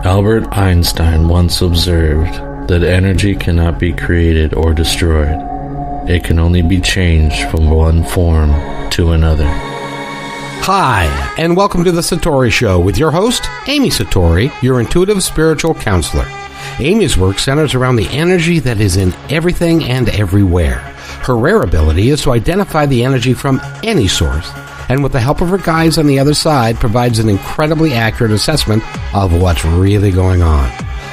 Albert Einstein once observed that energy cannot be created or destroyed. It can only be changed from one form to another. Hi, and welcome to the Satori Show with your host, Amy Satori, your intuitive spiritual counselor. Amy's work centers around the energy that is in everything and everywhere. Her rare ability is to identify the energy from any source, and with the help of her guides on the other side, provides an incredibly accurate assessment of what's really going on.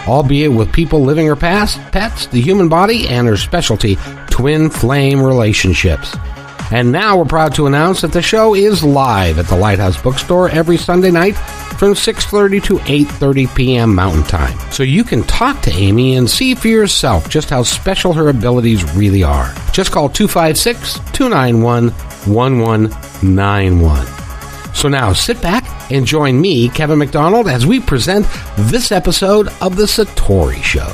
Albeit with people living her past, pets, the human body, and her specialty, twin flame relationships. And now we're proud to announce that the show is live at the Lighthouse Bookstore every Sunday night from 6:30 to 8:30 p.m. Mountain Time. So you can talk to Amy and see for yourself just how special her abilities really are. Just call 256-291-1191. So now sit back and join me, Kevin McDonald, as we present this episode of The Satori Show.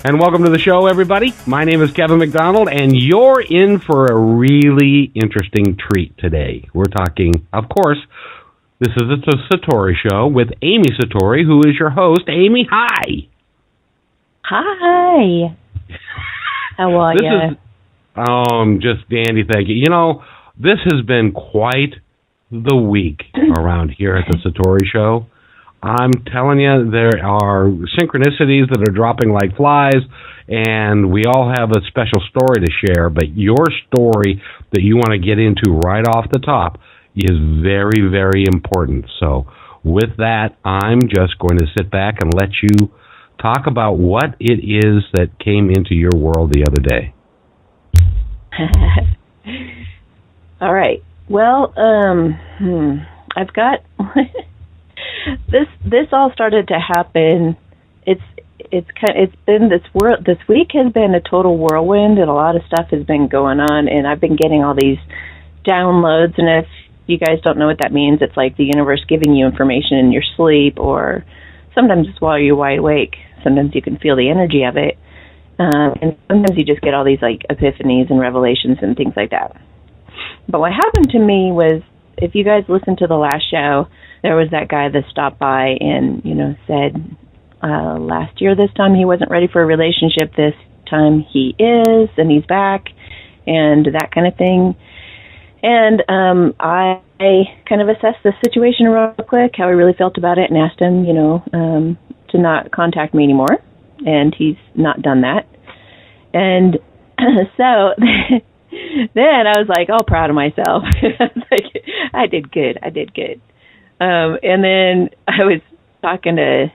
And welcome to the show, everybody. My name is Kevin McDonald, and you're in for a really interesting treat today. We're talking, of course, this is the Satori Show with Amy Satori, who is your host. Amy, hi. Hi. How are you? Just dandy, thank you. You know, this has been quite the week around here at the Satori Show. I'm telling you, there are synchronicities that are dropping like flies, and we all have a special story to share, but your story that you want to get into right off the top is very, very important. So with that, I'm just going to sit back and let you talk about what it is that came into your world the other day. All right. Well, I've got... This all started to happen. It's been this week has been a total whirlwind, and a lot of stuff has been going on, and I've been getting all these downloads. And if you guys don't know what that means, it's like the universe giving you information in your sleep, or sometimes it's while you're wide awake. Sometimes you can feel the energy of it, and sometimes you just get all these like epiphanies and revelations and things like that. But what happened to me was, if you guys listened to the last show, there was that guy that stopped by and, said last year this time he wasn't ready for a relationship. This time he is, and he's back, and that kind of thing. And I kind of assessed the situation real quick, how he really felt about it, and asked him, to not contact me anymore. And he's not done that. And so then I was like, all proud of myself. I did good. And then I was talking to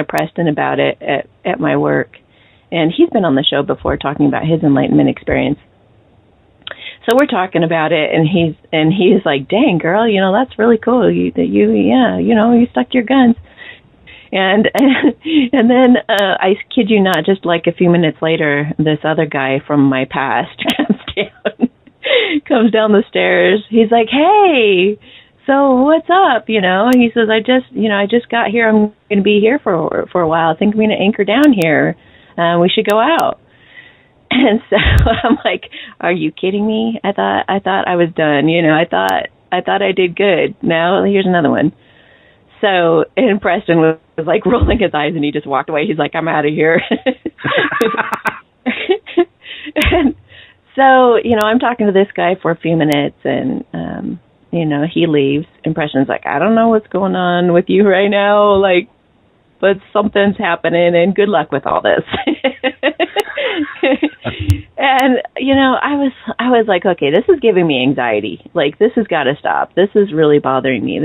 Preston about it at my work, and he's been on the show before talking about his enlightenment experience. So we're talking about it, and he's like, "Dang, girl, that's really cool. You stuck to your guns." And then I kid you not, just like a few minutes later, this other guy from my past comes down the stairs. He's like, "Hey, so what's up?" He says, I just got here. I'm going to be here for a while. I think I'm going to anchor down here. We should go out. And so I'm like, are you kidding me? I thought I was done. I thought I did good. Now here's another one. So, and Preston was like rolling his eyes, and he just walked away. He's like, I'm out of here. And so, I'm talking to this guy for a few minutes, and, he leaves. And Preston's like, I don't know what's going on with you right now, but something's happening, and good luck with all this. And, I was like, okay, this is giving me anxiety. This has got to stop. This is really bothering me.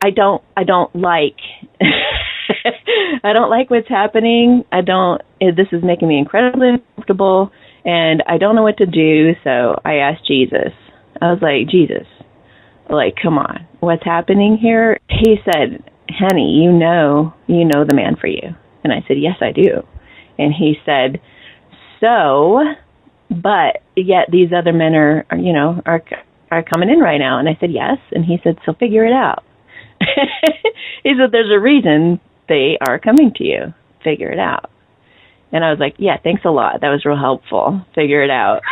I don't like, I don't like what's happening. This is making me incredibly uncomfortable, and I don't know what to do. So I asked Jesus. I was like, Jesus, come on, what's happening here? He said, honey, you know the man for you. And I said, yes, I do. And he said, so, but yet these other men are coming in right now. And I said, yes. And he said, so figure it out. He said, there's a reason they are coming to you. Figure it out. And I was like, yeah, thanks a lot. That was real helpful. Figure it out,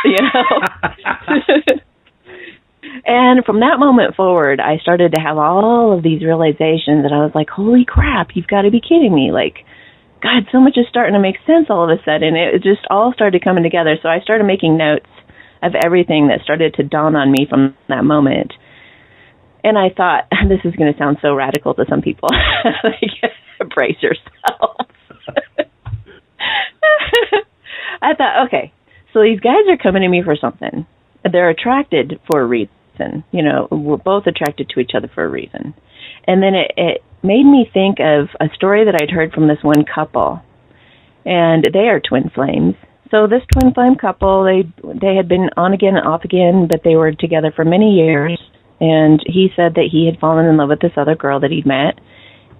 And from that moment forward, I started to have all of these realizations, and I was like, holy crap, you've got to be kidding me. Like, God, so much is starting to make sense all of a sudden. It just all started coming together. So I started making notes of everything that started to dawn on me from that moment. And I thought, this is going to sound so radical to some people. Like, brace yourself. I thought, okay, so these guys are coming to me for something. They're attracted for a reason. You know, we're both attracted to each other for a reason. And then it made me think of a story that I'd heard from this one couple. And they are twin flames. So this twin flame couple, they had been on again and off again, but they were together for many years. And he said that he had fallen in love with this other girl that he'd met.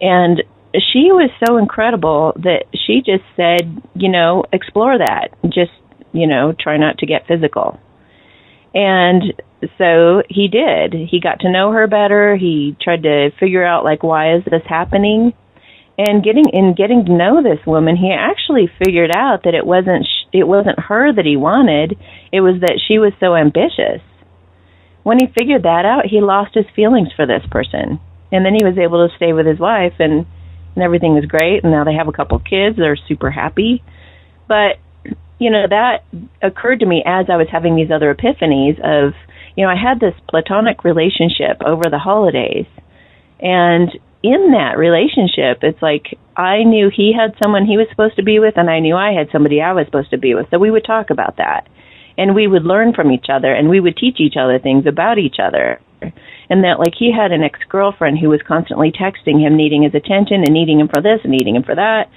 And she was so incredible that she just said, you know, explore that. Just, you know, try not to get physical. And so he did. He got to know her better. He tried to figure out, like, why is this happening? And getting to know this woman, he actually figured out that it wasn't her that he wanted. It was that she was so ambitious. When he figured that out, he lost his feelings for this person. And then he was able to stay with his wife, and everything was great. And now they have a couple kids. They're super happy. But, you know, that occurred to me as I was having these other epiphanies of, you know, I had this platonic relationship over the holidays. And in that relationship, it's like I knew he had someone he was supposed to be with, and I knew I had somebody I was supposed to be with. So we would talk about that. And we would learn from each other, and we would teach each other things about each other. And that, like, he had an ex-girlfriend who was constantly texting him, needing his attention and needing him for this and needing him for that.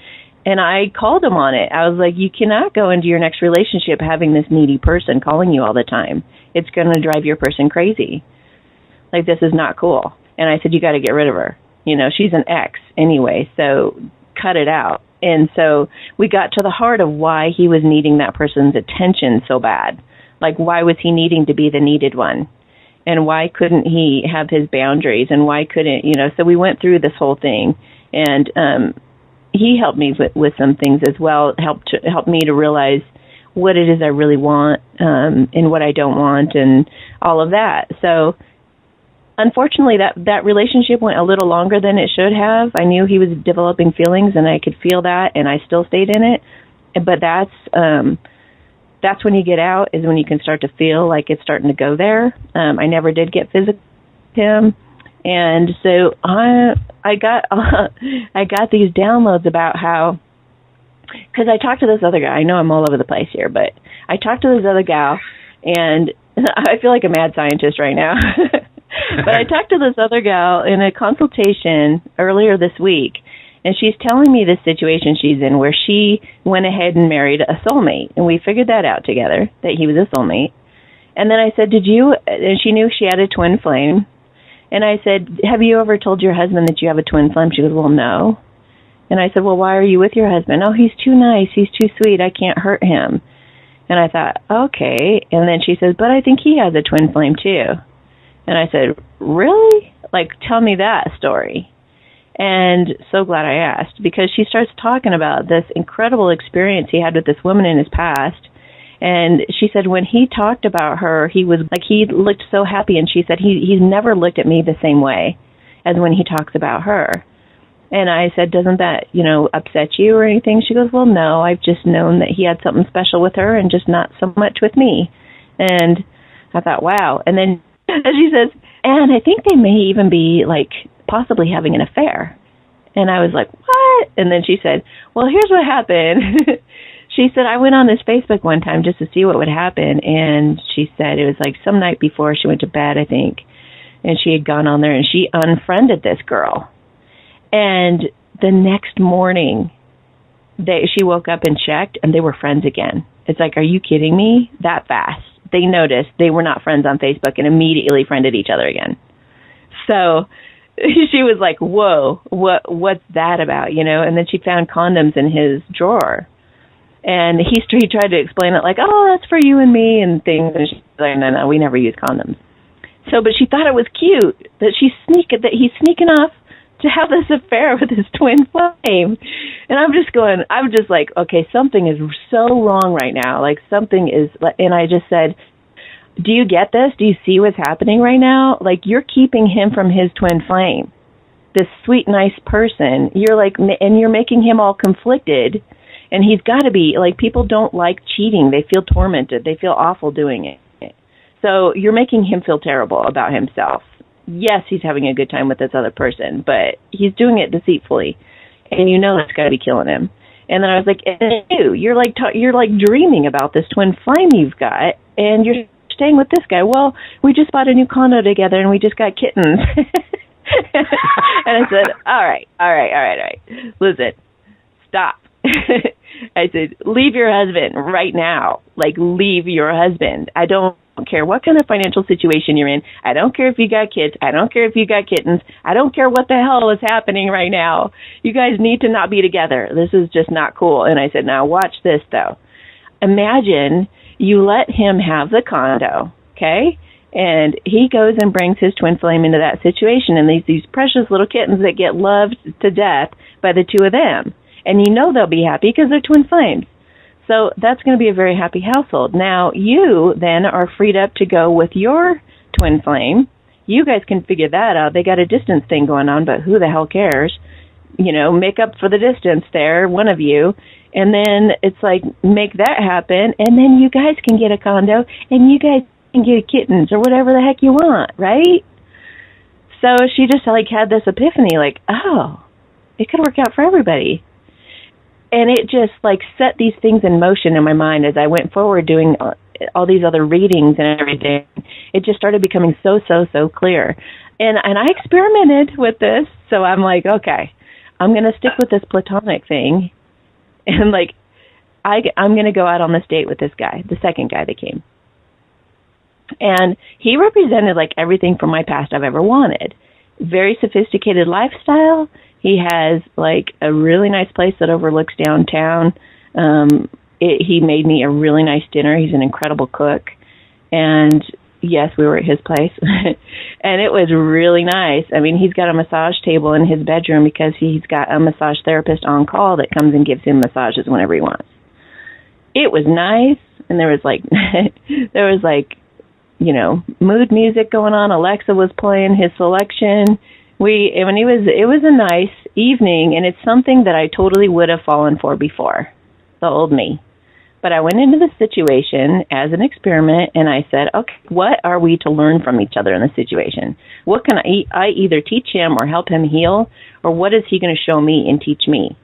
And I called him on it. I was like, you cannot go into your next relationship having this needy person calling you all the time. It's going to drive your person crazy. Like, this is not cool. And I said, you got to get rid of her. You know, she's an ex anyway, so cut it out. And so we got to the heart of why he was needing that person's attention so bad. Like, why was he needing to be the needed one? And why couldn't he have his boundaries? And why couldn't, you know, so we went through this whole thing. And he helped me with some things as well, helped me to realize what it is I really want and what I don't want and all of that. So unfortunately, that relationship went a little longer than it should have. I knew he was developing feelings, and I could feel that, and I still stayed in it. But that's when you get out, is when you can start to feel like it's starting to go there. I never did get physical with him, and so I got these downloads about how, because I talked to this other guy. I know I'm all over the place here, but I talked to this other gal, and I feel like a mad scientist right now. But I talked to this other gal in a consultation earlier this week, and she's telling me this situation she's in where she went ahead and married a soulmate, and we figured that out together, that he was a soulmate. And then I said, and she knew she had a twin flame, and I said, have you ever told your husband that you have a twin flame? She goes, well, no. And I said, well, why are you with your husband? Oh, he's too nice, he's too sweet, I can't hurt him. And I thought, okay. And then she says, but I think he has a twin flame too. And I said, really? Like, tell me that story. And so glad I asked, because she starts talking about this incredible experience he had with this woman in his past. And she said when he talked about her, he was like, he looked so happy. And she said, he's never looked at me the same way as when he talks about her. And I said, doesn't that, you know, upset you or anything? She goes, well, no, I've just known that he had something special with her and just not so much with me. And I thought, wow. And then she says, and I think they may even be, like, possibly having an affair. And I was like, what? And then she said, well, here's what happened. She said, I went on his Facebook one time just to see what would happen. And she said it was like some night before she went to bed, I think. And she had gone on there and she unfriended this girl. And the next morning, she woke up and checked, and they were friends again. It's like, are you kidding me? That fast. They noticed they were not friends on Facebook and immediately friended each other again. So she was like, whoa, what's that about, you know? And then she found condoms in his drawer. And he tried to explain it like, oh, that's for you and me and things. And she's like, no, we never use condoms. So, but she thought it was cute that he's sneaking off to have this affair with his twin flame. And I'm just like, okay, something is so wrong right now. Like, something is, and I just said, do you get this? Do you see what's happening right now? Like, you're keeping him from his twin flame, this sweet, nice person. You're like, and you're making him all conflicted. And he's got to be, like, people don't like cheating. They feel tormented. They feel awful doing it. So you're making him feel terrible about himself. Yes, he's having a good time with this other person, but he's doing it deceitfully. And you know that's got to be killing him. And then I was like, you're like dreaming about this twin flame you've got, and you're staying with this guy. Well, we just bought a new condo together, and we just got kittens. And I said, all right. Listen, stop. I said, leave your husband right now. Like, leave your husband. I don't care what kind of financial situation you're in. I don't care if you got kids. I don't care if you got kittens. I don't care what the hell is happening right now. You guys need to not be together. This is just not cool. And I said, now watch this, though. Imagine you let him have the condo, okay? And he goes and brings his twin flame into that situation, and these precious little kittens that get loved to death by the two of them. And you know they'll be happy because they're twin flames. So that's going to be a very happy household. Now, you then are freed up to go with your twin flame. You guys can figure that out. They got a distance thing going on, but who the hell cares? You know, make up for the distance there, one of you. And then it's like, make that happen, and then you guys can get a condo, and you guys can get kittens or whatever the heck you want, right? So she just like had this epiphany, like, oh, it could work out for everybody. And it just like set these things in motion in my mind as I went forward doing all these other readings and everything. It just started becoming so clear. And I experimented with this, so I'm like, okay, I'm going to stick with this platonic thing. And like, I'm going to go out on this date with this guy, the second guy that came. And he represented like everything from my past I've ever wanted. Very sophisticated lifestyle. He has like a really nice place that overlooks downtown. He made me a really nice dinner. He's an incredible cook. And yes, we were at his place. And it was really nice. I mean, he's got a massage table in his bedroom because he's got a massage therapist on call that comes and gives him massages whenever he wants. It was nice. And there was like, you know, mood music going on. Alexa was playing his selection. It was a nice evening, and it's something that I totally would have fallen for before, the old me. But I went into the situation as an experiment, and I said, okay, what are we to learn from each other in this situation? What can I either teach him or help him heal, or what is he going to show me and teach me?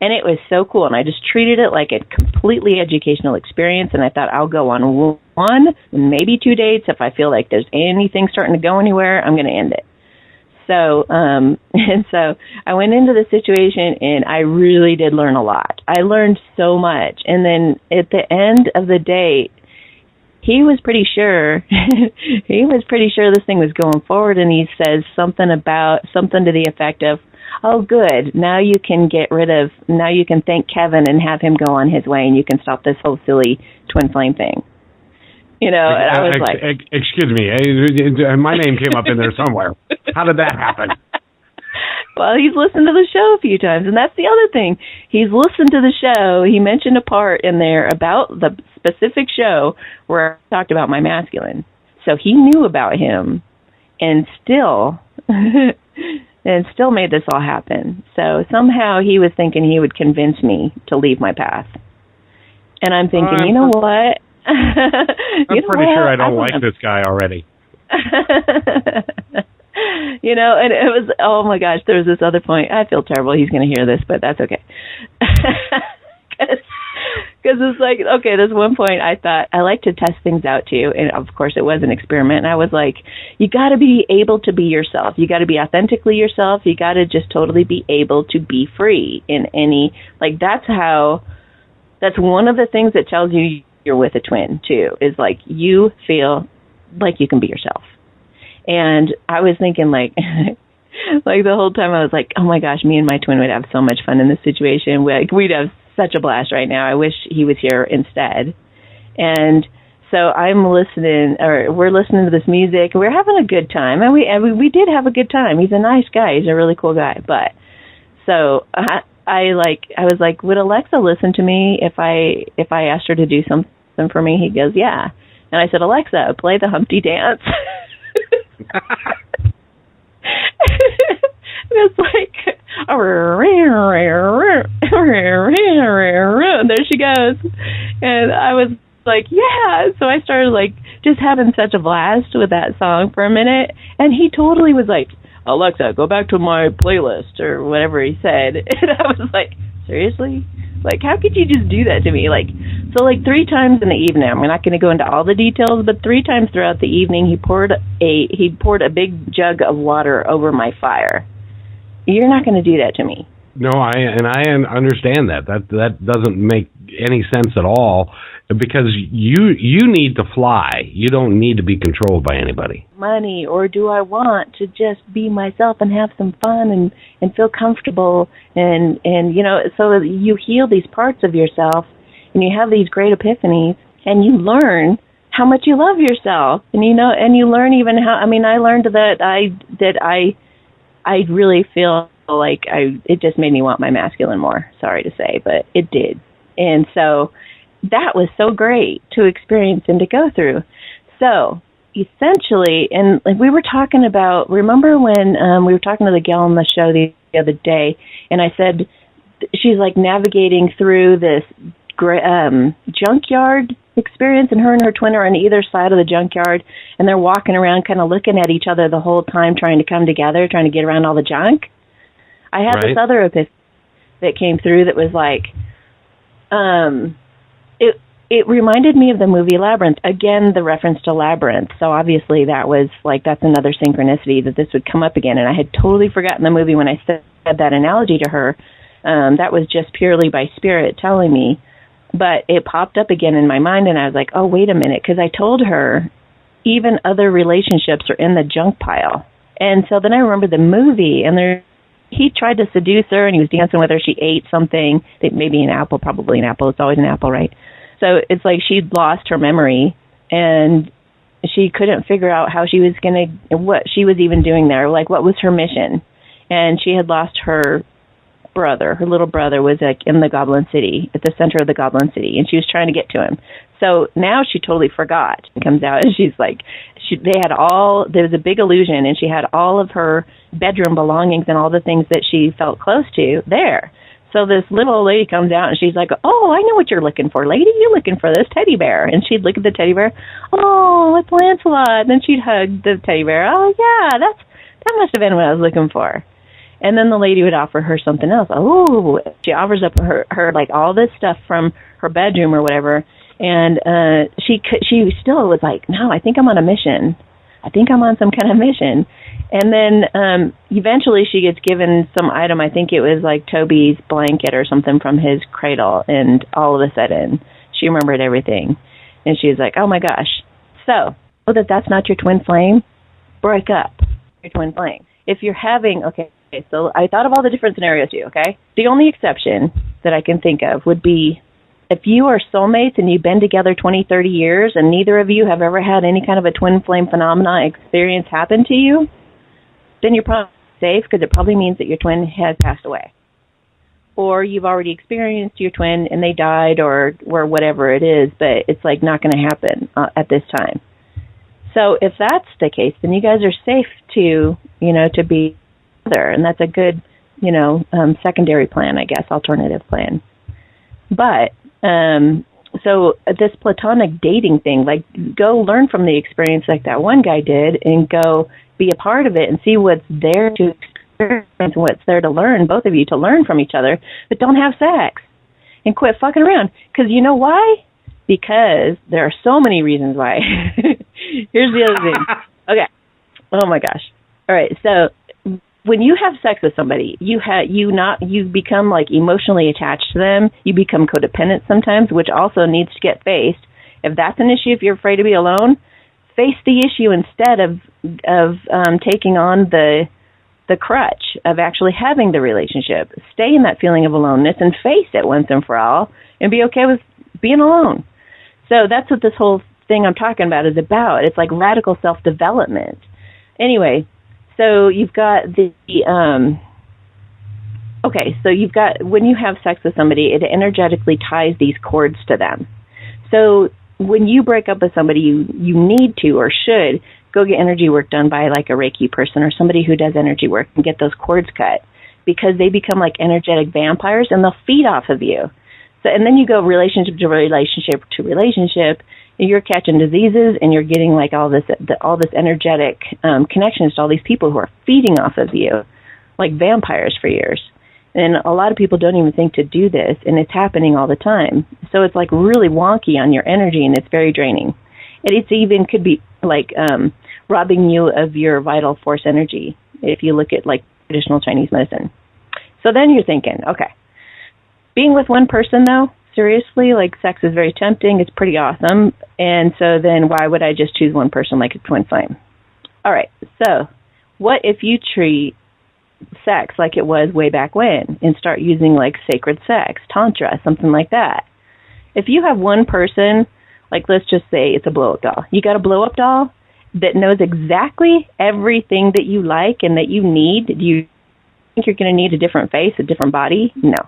And it was so cool, and I just treated it like a completely educational experience, and I thought I'll go on one, maybe 2 dates. If I feel like there's anything starting to go anywhere, I'm going to end it. So, and so I went into the situation, and I really did learn a lot. I learned so much. And then at the end of the date, he was pretty sure this thing was going forward, and he says something to the effect of, oh, good, now you can thank Kevin and have him go on his way, and you can stop this whole silly twin flame thing. You know, and I was like... Excuse me, my name came up in there somewhere. How did that happen? Well, he's listened to the show a few times, and that's the other thing. He's listened to the show. He mentioned a part in there about the specific show where I talked about my masculine. So he knew about him and still made this all happen. So somehow he was thinking he would convince me to leave my path. And I'm thinking, you know what? I'm pretty sure I don't like this guy already. You know, and it was, oh my gosh, there was this other point. I feel terrible. He's going to hear this, but that's okay. Because it's like, okay, there's one point I thought I like to test things out too. And of course, it was an experiment. And I was like, you got to be able to be yourself. You got to be authentically yourself. You got to just totally be able to be free in any, like, that's one of the things that tells you you're with a twin too, is like you feel like you can be yourself. And I was thinking like like the whole time I was like, oh my gosh, me and my twin would have so much fun in this situation. We'd have such a blast right now. I wish he was here instead. And so we're listening to this music. We're having a good time, and we did have a good time. He's a nice guy. He's a really cool guy. But so I was like, would Alexa listen to me if I asked her to do something for me? He goes, yeah. And I said, Alexa, play the Humpty Dance. It's like, and there she goes. And I was like, yeah. So I started like just having such a blast with that song for a minute. And he totally was like, Alexa, go back to my playlist or whatever he said. And I was like, seriously? Like, how could you just do that to me? Like, so like 3 times in the evening, I'm not going to go into all the details, but 3 times throughout the evening, he poured a big jug of water over my fire. You're not going to do that to me. No, I understand that. That doesn't make any sense at all, because you need to fly. You don't need to be controlled by anybody. Money, or do I want to just be myself and have some fun and feel comfortable and you know, so that you heal these parts of yourself and you have these great epiphanies and you learn how much you love yourself, and you know, and you learn even how. I mean, I learned that I really feel like it just made me want my masculine more, sorry to say, but it did. And so that was so great to experience and to go through. So essentially, and like we were talking about, remember when we were talking to the gal on the show the other day, and I said she's like navigating through this junkyard experience, and her and her twin are on either side of the junkyard, and they're walking around kind of looking at each other the whole time, trying to come together, trying to get around all the junk. I had this other epiphany that came through that was like, it reminded me of the movie Labyrinth. Again, the reference to Labyrinth. So obviously that was like, that's another synchronicity that this would come up again. And I had totally forgotten the movie when I said that analogy to her. That was just purely by spirit telling me. But it popped up again in my mind, and I was like, oh, wait a minute, because I told her even other relationships are in the junk pile. And so then I remembered the movie, and he tried to seduce her, and he was dancing with her. She ate something, maybe an apple, probably an apple. It's always an apple, right? So it's like she'd lost her memory, and she couldn't figure out how she was going to, what she was even doing there, like what was her mission. And she had lost her brother. Her little brother was like in the Goblin City, at the center of the Goblin City, and she was trying to get to him. So now she totally forgot. It comes out and she's like, there was a big illusion, and she had all of her bedroom belongings and all the things that she felt close to there. So this little old lady comes out, and she's like, oh, I know what you're looking for, lady. You're looking for this teddy bear. And she'd look at the teddy bear. Oh, it's Lancelot. And then she'd hug the teddy bear. Oh, yeah, that must have been what I was looking for. And then the lady would offer her something else. Oh, she offers up her like all this stuff from her bedroom or whatever. And she still was like, no, I think I'm on a mission. I think I'm on some kind of mission. And then eventually she gets given some item. I think it was like Toby's blanket or something from his cradle. And all of a sudden, she remembered everything. And she was like, oh, my gosh. So, that's not your twin flame? Break up your twin flame. If you're having, okay, so I thought of all the different scenarios too, okay? The only exception that I can think of would be if you are soulmates and you've been together 20, 30 years and neither of you have ever had any kind of a twin flame phenomena experience happen to you, then you're probably safe, because it probably means that your twin has passed away. Or you've already experienced your twin and they died or whatever it is, but it's like not going to happen at this time. So if that's the case, then you guys are safe to be together, and that's a good, secondary plan, I guess, alternative plan. But so this platonic dating thing, like, go learn from the experience like that one guy did, and go be a part of it and see what's there to experience and what's there to learn, both of you to learn from each other, but don't have sex and quit fucking around. Because you know why? Because there are so many reasons why. Here's the other thing. Okay. Oh my gosh. All right. So when you have sex with somebody, you become like emotionally attached to them. You become codependent sometimes, which also needs to get faced. If that's an issue, if you're afraid to be alone, face the issue instead of taking on the crutch of actually having the relationship. Stay in that feeling of aloneness and face it once and for all, and be okay with being alone. So that's what this whole thing I'm talking about is about. It's like radical self-development. Anyway, so you've got so you've got, when you have sex with somebody, it energetically ties these cords to them. So when you break up with somebody, you need to or should go get energy work done by like a Reiki person or somebody who does energy work and get those cords cut, because they become like energetic vampires and they'll feed off of you. So, and then you go relationship to relationship to relationship, and you're catching diseases and you're getting like all this energetic connections to all these people who are feeding off of you like vampires for years. And a lot of people don't even think to do this, and it's happening all the time. So it's like really wonky on your energy, and it's very draining. And it's even could be like robbing you of your vital force energy if you look at like traditional Chinese medicine. So then you're thinking, okay, being with one person though, seriously, like sex is very tempting. It's pretty awesome. And so then why would I just choose one person like a twin flame? All right. So what if you treat sex like it was way back when and start using like sacred sex, tantra, something like that? If you have one person, like let's just say it's a blow-up doll. You got a blow-up doll that knows exactly everything that you like and that you need. Do you think you're going to need a different face, a different body? No.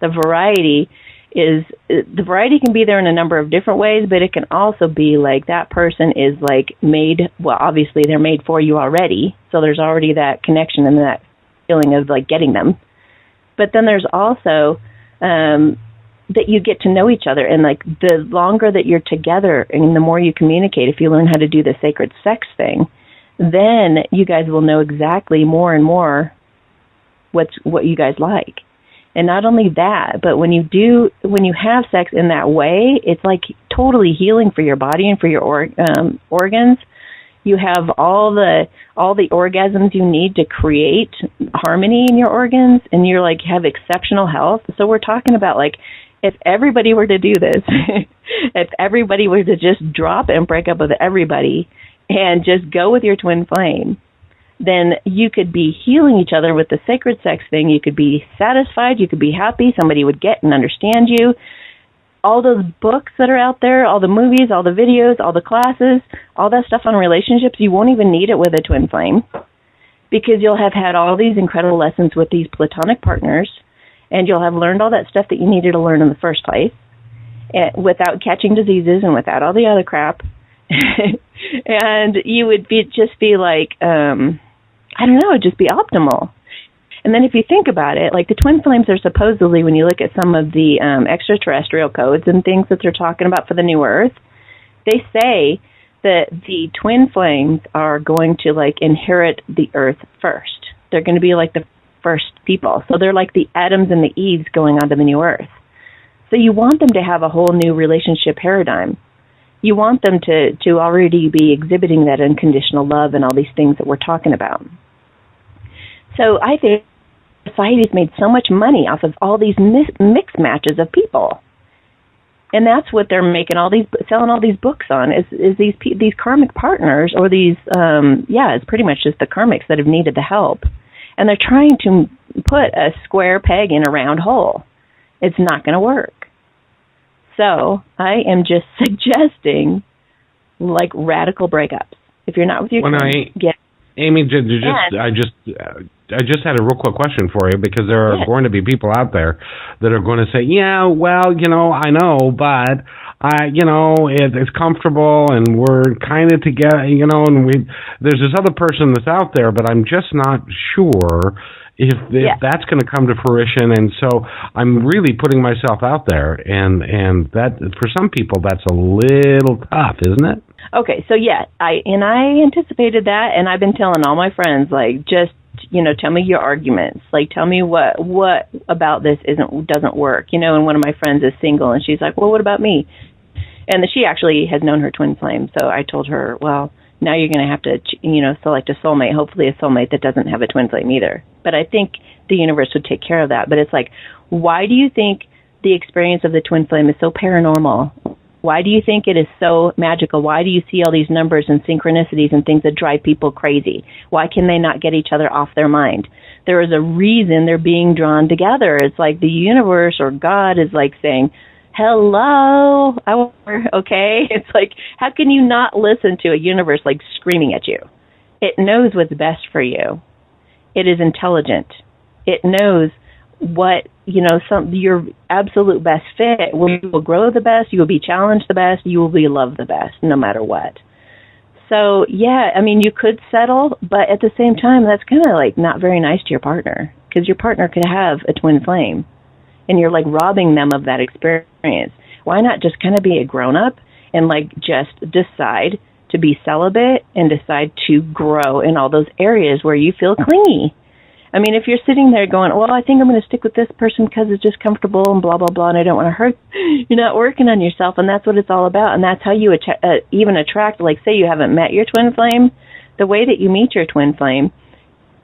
The variety can be there in a number of different ways, but it can also be like that person is like made, well, obviously they're made for you already, so there's already that connection and that feeling of like getting them. But then there's also that you get to know each other, and like the longer that you're together and the more you communicate, if you learn how to do the sacred sex thing, then you guys will know exactly more and more what you guys like. And not only that, but when you have sex in that way, it's like totally healing for your body and for your organs. You have all the orgasms you need to create harmony in your organs, and you're like have exceptional health. So we're talking about like if everybody were to do this, if everybody were to just drop and break up with everybody and just go with your twin flame, then you could be healing each other with the sacred sex thing. You could be satisfied. You could be happy. Somebody would get and understand you. All those books that are out there, all the movies, all the videos, all the classes, all that stuff on relationships, you won't even need it with a twin flame, because you'll have had all these incredible lessons with these platonic partners, and you'll have learned all that stuff that you needed to learn in the first place without catching diseases and without all the other crap. And you would just be like, I don't know, just be optimal. And then if you think about it, like the twin flames are supposedly, when you look at some of the extraterrestrial codes and things that they're talking about for the new Earth, they say that the twin flames are going to like inherit the Earth first. They're going to be like the first people. So they're like the Adams and the Eves going on to the new Earth. So you want them to have a whole new relationship paradigm. You want them to already be exhibiting that unconditional love and all these things that we're talking about. So I think society's made so much money off of all these mixed matches of people. And that's what they're making selling all these books on is these karmic partners, or these, it's pretty much just the karmics that have needed the help. And they're trying to put a square peg in a round hole. It's not going to work. So I am just suggesting like radical breakups. If you're not with your friends, Amy, I just had a real quick question for you, because there are going to be people out there that are going to say, yeah, well, I know, but it's comfortable and we're kind of together, and there's this other person that's out there, but I'm just not sure if that's going to come to fruition. And so I'm really putting myself out there, and that for some people that's a little tough, isn't it? Okay, so I anticipated that, and I've been telling all my friends, like, just, tell me your arguments. Like, tell me what about this doesn't work. And one of my friends is single, and she's like, well, what about me? And she actually has known her twin flame, so I told her, well, now you're going to have to, select a soulmate, hopefully a soulmate that doesn't have a twin flame either. But I think the universe would take care of that. But it's like, why do you think the experience of the twin flame is so paranormal? Why do you think it is so magical? Why do you see all these numbers and synchronicities and things that drive people crazy? Why can they not get each other off their mind? There is a reason they're being drawn together. It's like the universe or God is like saying, hello, okay? It's like, how can you not listen to a universe like screaming at you? It knows what's best for you. It is intelligent. It knows what, your absolute best fit, where you will grow the best, you will be challenged the best, you will be loved the best, no matter what. So, yeah, I mean, you could settle, but at the same time, that's kind of like not very nice to your partner, because your partner could have a twin flame, and you're like robbing them of that experience. Why not just kind of be a grown-up and like just decide to be celibate and decide to grow in all those areas where you feel clingy? I mean, if you're sitting there going, well, I think I'm going to stick with this person because it's just comfortable and blah, blah, blah, and I don't want to hurt, you're not working on yourself, and that's what it's all about. And that's how you even attract, like, say you haven't met your twin flame, the way that you meet your twin flame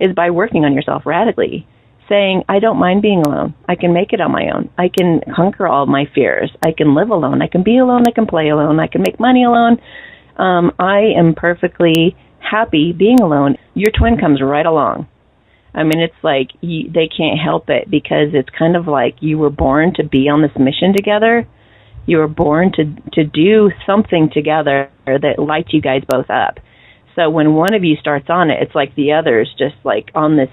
is by working on yourself radically, saying, I don't mind being alone. I can make it on my own. I can conquer all my fears. I can live alone. I can be alone. I can play alone. I can make money alone. I am perfectly happy being alone. Your twin comes right along. I mean, it's like they can't help it, because it's kind of like you were born to be on this mission together. You were born to do something together that lights you guys both up. So when one of you starts on it, it's like the other's just like on this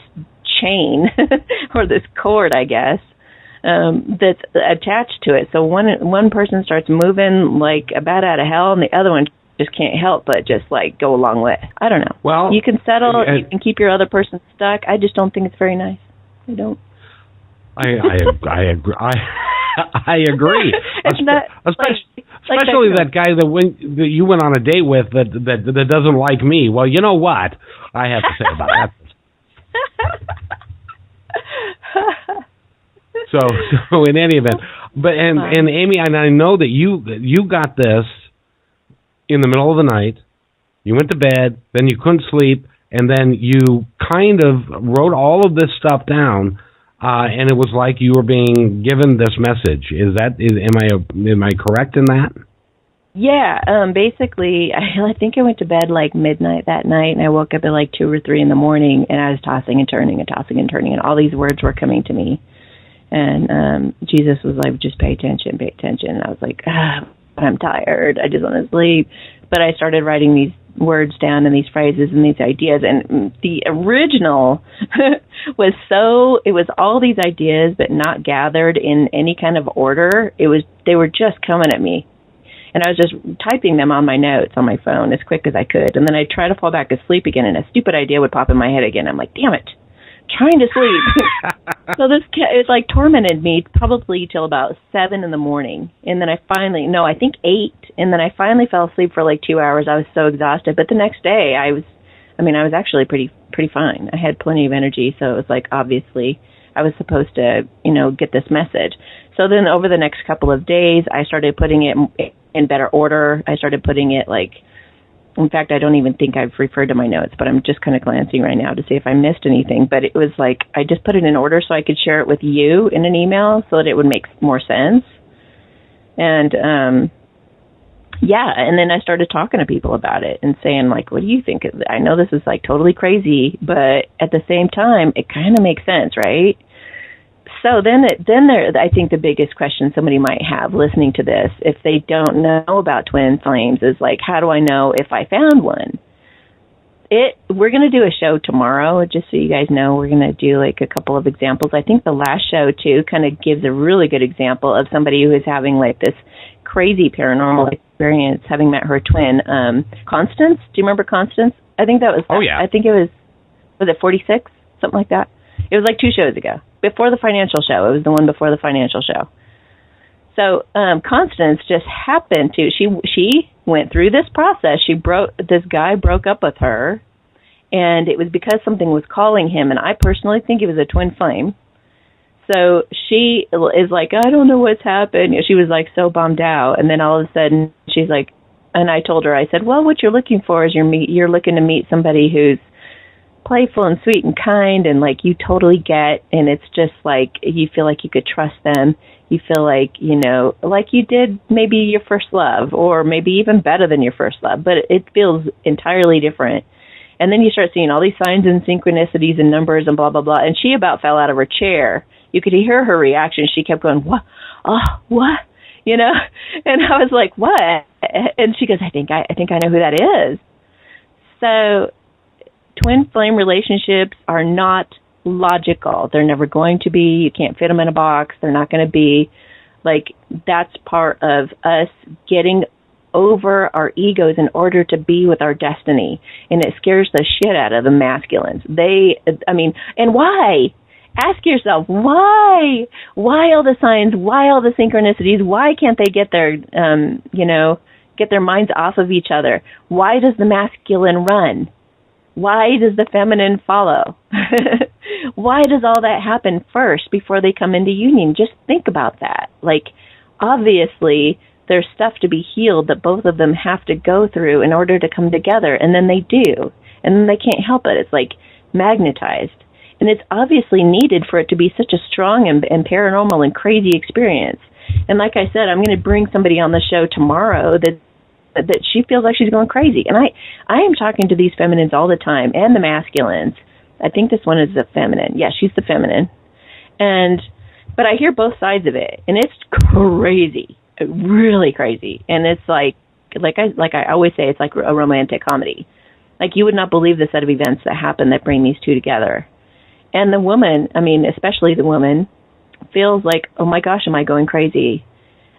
chain or this cord, I guess, that's attached to it. So one person starts moving like a bat out of hell, and the other one just can't help but just like go along with it. I don't know. Well, you can settle, you can keep your other person stuck. I just don't think it's very nice. I don't. I agree. I agree. Especially that guy that you went on a date with that doesn't like me. Well, you know what I have to say about that. So in any event, and Amy, and I know that you got this in the middle of the night. You went to bed, then you couldn't sleep, and then you kind of wrote all of this stuff down, and it was like you were being given this message. Am I correct in that? Yeah, basically, I think I went to bed like midnight that night, and I woke up at like 2 or 3 in the morning, and I was tossing and turning, and all these words were coming to me. And Jesus was like, just pay attention. And I was like, I'm tired. I just want to sleep. But I started writing these words down and these phrases and these ideas. And the original it was all these ideas, but not gathered in any kind of order. They were just coming at me. And I was just typing them on my notes on my phone as quick as I could. And then I'd try to fall back asleep again, and a stupid idea would pop in my head again. I'm like, damn it. Trying to sleep. So it like tormented me probably till about 7 in the morning. And then I think 8. And then I finally fell asleep for like 2 hours. I was so exhausted. But the next day I was actually pretty fine. I had plenty of energy. So it was like, obviously I was supposed to, get this message. So then over the next couple of days, I started putting it in better order. I started putting it in fact, I don't even think I've referred to my notes, but I'm just kind of glancing right now to see if I missed anything. But it was like I just put it in order so I could share it with you in an email so that it would make more sense. And, and then I started talking to people about it and saying, like, what do you think? I know this is like totally crazy, but at the same time, it kind of makes sense, right? So I think the biggest question somebody might have listening to this, if they don't know about twin flames, is like, how do I know if I found one? We're going to do a show tomorrow, just so you guys know. We're going to do like a couple of examples. I think the last show too kind of gives a really good example of somebody who is having like this crazy paranormal experience, having met her twin, Constance. Do you remember Constance? I think that was. Oh yeah. I think it was it 46, something like that. It was like 2 shows ago. Before the financial show. It was the one before the financial show. So Constance just happened to, she went through this process. This guy broke up with her, and it was because something was calling him, and I personally think it was a twin flame. So she is like, I don't know what's happened. She was like so bummed out, and then all of a sudden she's like, and I told her, I said, well, what you're looking for is you're looking to meet somebody who's playful and sweet and kind, and like you totally get, and it's just like you feel like you could trust them. You feel like, like you did maybe your first love, or maybe even better than your first love, but it feels entirely different. And then you start seeing all these signs and synchronicities and numbers and blah, blah, blah. And she about fell out of her chair. You could hear her reaction. She kept going, what? Oh, what? And I was like, what? And she goes, I think I know who that is. So twin flame relationships are not logical. They're never going to be. You can't fit them in a box. They're not going to be. Like, that's part of us getting over our egos in order to be with our destiny. And it scares the shit out of the masculines. And why? Ask yourself, why? Why all the signs? Why all the synchronicities? Why can't they get their, get their minds off of each other? Why does the masculine run? Why does the feminine follow? Why does all that happen first before they come into union? Just think about that. Like, obviously, there's stuff to be healed that both of them have to go through in order to come together, and then they do. And then they can't help it. It's like magnetized. And it's obviously needed for it to be such a strong and paranormal and crazy experience. And like I said, I'm going to bring somebody on the show tomorrow that she feels like she's going crazy. And I am talking to these feminines all the time, and the masculines. I think this one is the feminine. Yeah, she's the feminine. But I hear both sides of it, and it's crazy, really crazy. And it's like I always say, it's like a romantic comedy. Like, you would not believe the set of events that happen that bring these two together. And the woman, especially the woman, feels like, oh my gosh, am I going crazy?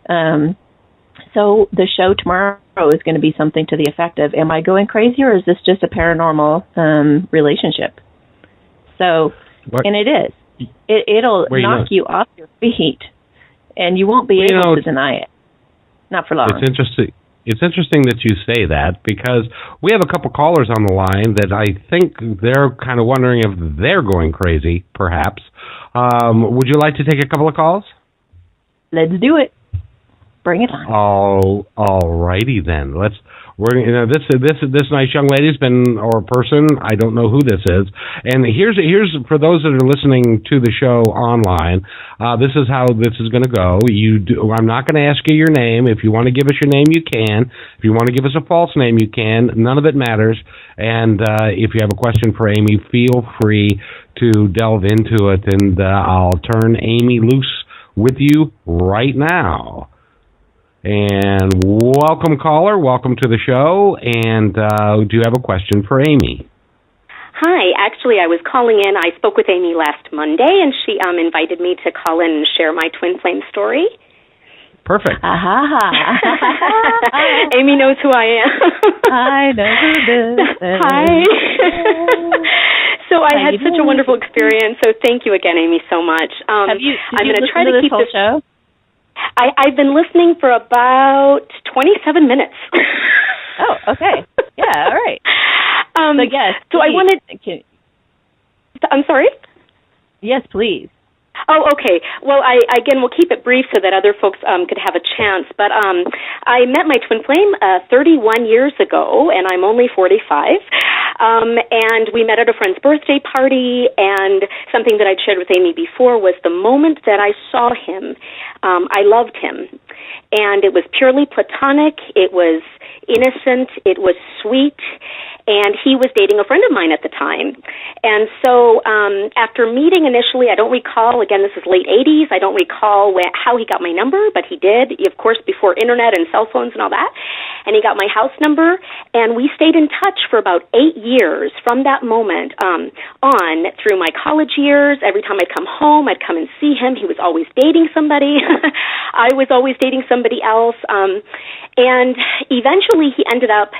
So the show tomorrow is going to be something to the effect of, am I going crazy, or is this just a paranormal relationship? So, and it is. It'll knock you off your feet, and you won't be able to deny it. Not for long. It's interesting. It's interesting that you say that, because we have a couple callers on the line that I think they're kind of wondering if they're going crazy, perhaps. Would you like to take a couple of calls? Let's do it. Bring it on. All righty then. This nice young lady's been, or person, I don't know who this is. And here's for those that are listening to the show online. This is how this is going to go. I'm not going to ask you your name. If you want to give us your name, you can. If you want to give us a false name, you can. None of it matters. And if you have a question for Amy, feel free to delve into it, and I'll turn Amy loose with you right now. And welcome, caller. Welcome to the show. And do you have a question for Amy? Hi. Actually, I was calling in. I spoke with Amy last Monday, and she invited me to call in and share my twin flame story. Perfect. Amy knows who I am. I know who this is. Hi. So I had such a wonderful experience. So thank you again, Amy, so much. I'm going to try to keep this show. I've been listening for about 27 minutes. Oh, okay. Yeah, all right. Yes. So I wanted... I'm sorry? Yes, please. Oh, okay. Well, we'll keep it brief so that other folks could have a chance. But I met my twin flame 31 years ago, and I'm only 45. And we met at a friend's birthday party, and something that I'd shared with Amy before was the moment that I saw him, I loved him. And it was purely platonic. It was innocent. It was sweet. And he was dating a friend of mine at the time. And so after meeting initially, I don't recall, again, this is late 80s, I don't recall how he got my number, but he did, of course, before internet and cell phones and all that. And he got my house number, and we stayed in touch for about 8 years from that moment on through my college years. Every time I'd come home, I'd come and see him. He was always dating somebody. I was always dating somebody else. And eventually he ended up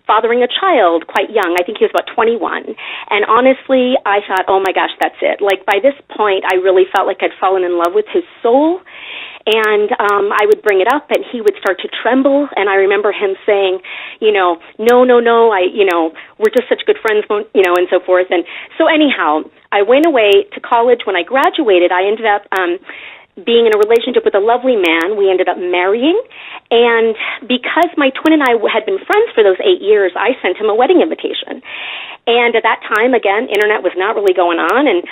fathering a child quite young. I think he was about 21. And honestly, I thought, oh my gosh, that's it. Like, by this point, I really felt like I'd fallen in love with his soul. And I would bring it up, and he would start to tremble. And I remember him saying, no, we're just such good friends, and so forth. And so anyhow, I went away to college. When I graduated, I ended up being in a relationship with a lovely man. We ended up marrying, and because my twin and I had been friends for those 8 years, I sent him a wedding invitation. And at that time, again, internet was not really going on, and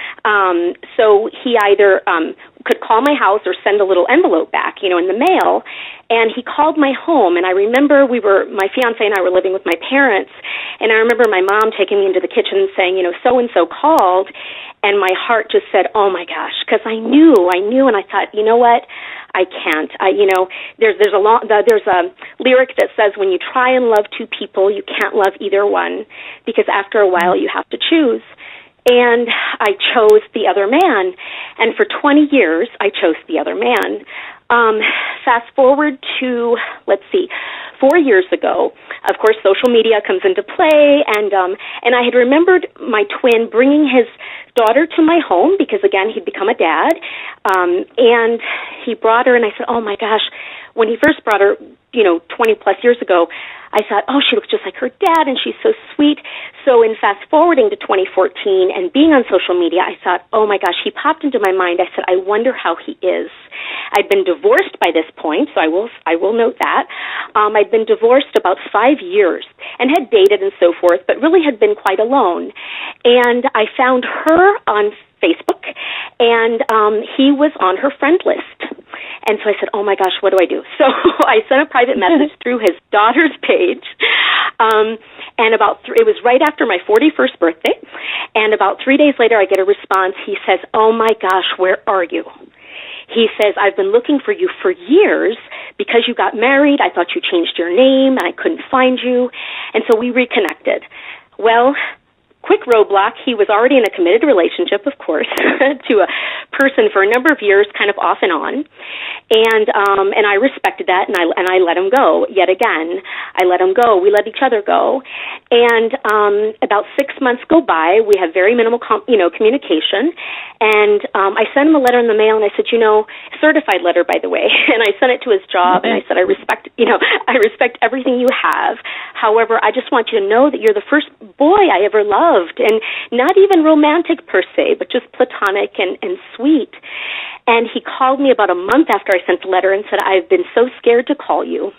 so he either could call my house or send a little envelope back, in the mail. And he called my home, and I remember my fiancé and I were living with my parents, and I remember my mom taking me into the kitchen and saying, so-and-so called, and my heart just said, oh my gosh, because I knew, and I thought, you know what, I can't. There's a lyric that says, when you try and love two people, you can't love either one, because after a while you have to choose. And I chose the other man. And for 20 years, I chose the other man. Fast forward to, 4 years ago, of course, social media comes into play, and I had remembered my twin bringing his daughter to my home because, again, he'd become a dad, and he brought her, and I said, oh, my gosh, when he first brought her, 20-plus years ago, I thought, oh, she looks just like her dad, and she's so sweet. So in fast-forwarding to 2014 and being on social media, I thought, oh, my gosh, he popped into my mind. I said, I wonder how he is. I'd been divorced by this point, so I will note that. I'd been divorced about 5 years and had dated and so forth, but really had been quite alone. And I found her on Facebook, and he was on her friend list. And so I said, oh, my gosh, what do I do? So I sent a private message through his daughter's page, and it was right after my 41st birthday, and about 3 days later I get a response. He says, oh, my gosh, where are you? He says, I've been looking for you for years because you got married. I thought you changed your name, and I couldn't find you. And so we reconnected. Well, quick roadblock, he was already in a committed relationship, of course, to a person for a number of years, kind of off and on. And I respected that, and I let him go. Yet again, I let him go. We let each other go. And about 6 months go by. We have very minimal communication. And I sent him a letter in the mail, and I said, certified letter, by the way. And I sent it to his job, and I said, I respect everything you have. However, I just want you to know that you're the first boy I ever loved, and not even romantic per se, but just platonic and sweet. And he called me about a month after I sent the letter and said, I've been so scared to call you,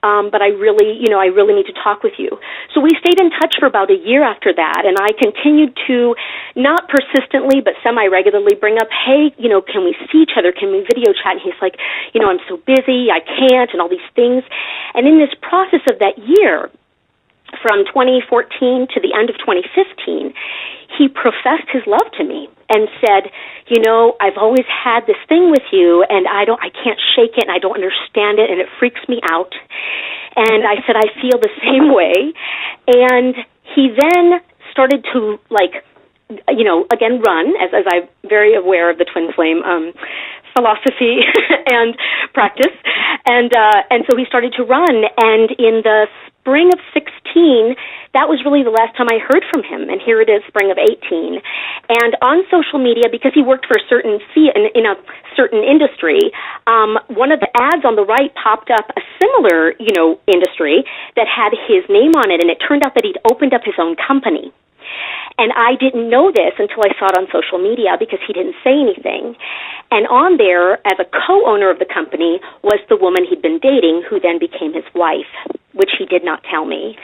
but I really need to talk with you. So we stayed in touch for about a year after that, and I continued to, not persistently, but semi-regularly bring up, hey, can we see each other? Can we video chat? And he's like, I'm so busy, I can't, and all these things. And in this process of that year, from 2014 to the end of 2015, he professed his love to me and said, I've always had this thing with you, and I can't shake it, and I don't understand it, and it freaks me out. And I said, I feel the same way. And he then started to, again, run, as I'm very aware of the twin flame philosophy and practice. And so he started to run, and in the spring of 16, that was really the last time I heard from him, and here it is, spring of 18. And on social media, because he worked for a certain in a certain industry, one of the ads on the right popped up a similar, industry that had his name on it, and it turned out that he'd opened up his own company. And I didn't know this until I saw it on social media because he didn't say anything. And on there, as a co-owner of the company, was the woman he'd been dating, who then became his wife, which he did not tell me.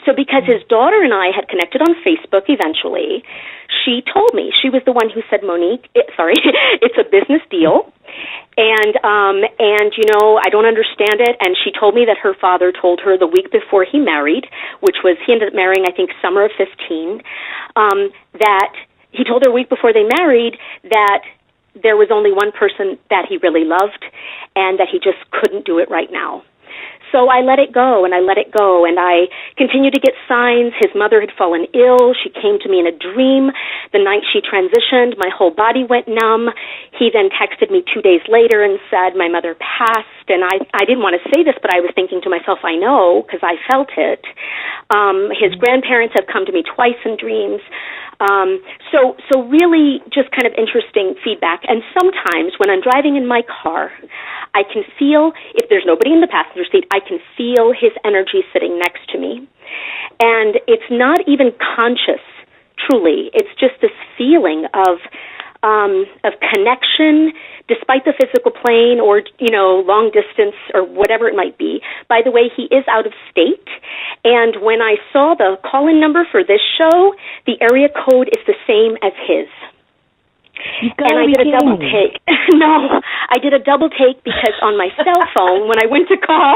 So because his daughter and I had connected on Facebook eventually, she told me. She was the one who said, Monique, it's a business deal, and I don't understand it. And she told me that her father told her the week before he married, which was, he ended up marrying, I think, summer of 15, that he told her a week before they married that there was only one person that he really loved and that he just couldn't do it right now. So I let it go, and I continued to get signs. His mother had fallen ill. She came to me in a dream. The night she transitioned, my whole body went numb. He then texted me 2 days later and said, my mother passed, and I didn't want to say this, but I was thinking to myself, I know, because I felt it. His grandparents have come to me twice in dreams. So really just kind of interesting feedback. And sometimes when I'm driving in my car, I can feel, if there's nobody in the passenger seat, I can feel his energy sitting next to me. And it's not even conscious, truly. It's just this feeling of connection, despite the physical plane or, long distance or whatever it might be. By the way, he is out of state. And when I saw the call-in number for this show, the area code is the same as his. And I did a double take. No, I did a double take because on my cell phone, when I went to call,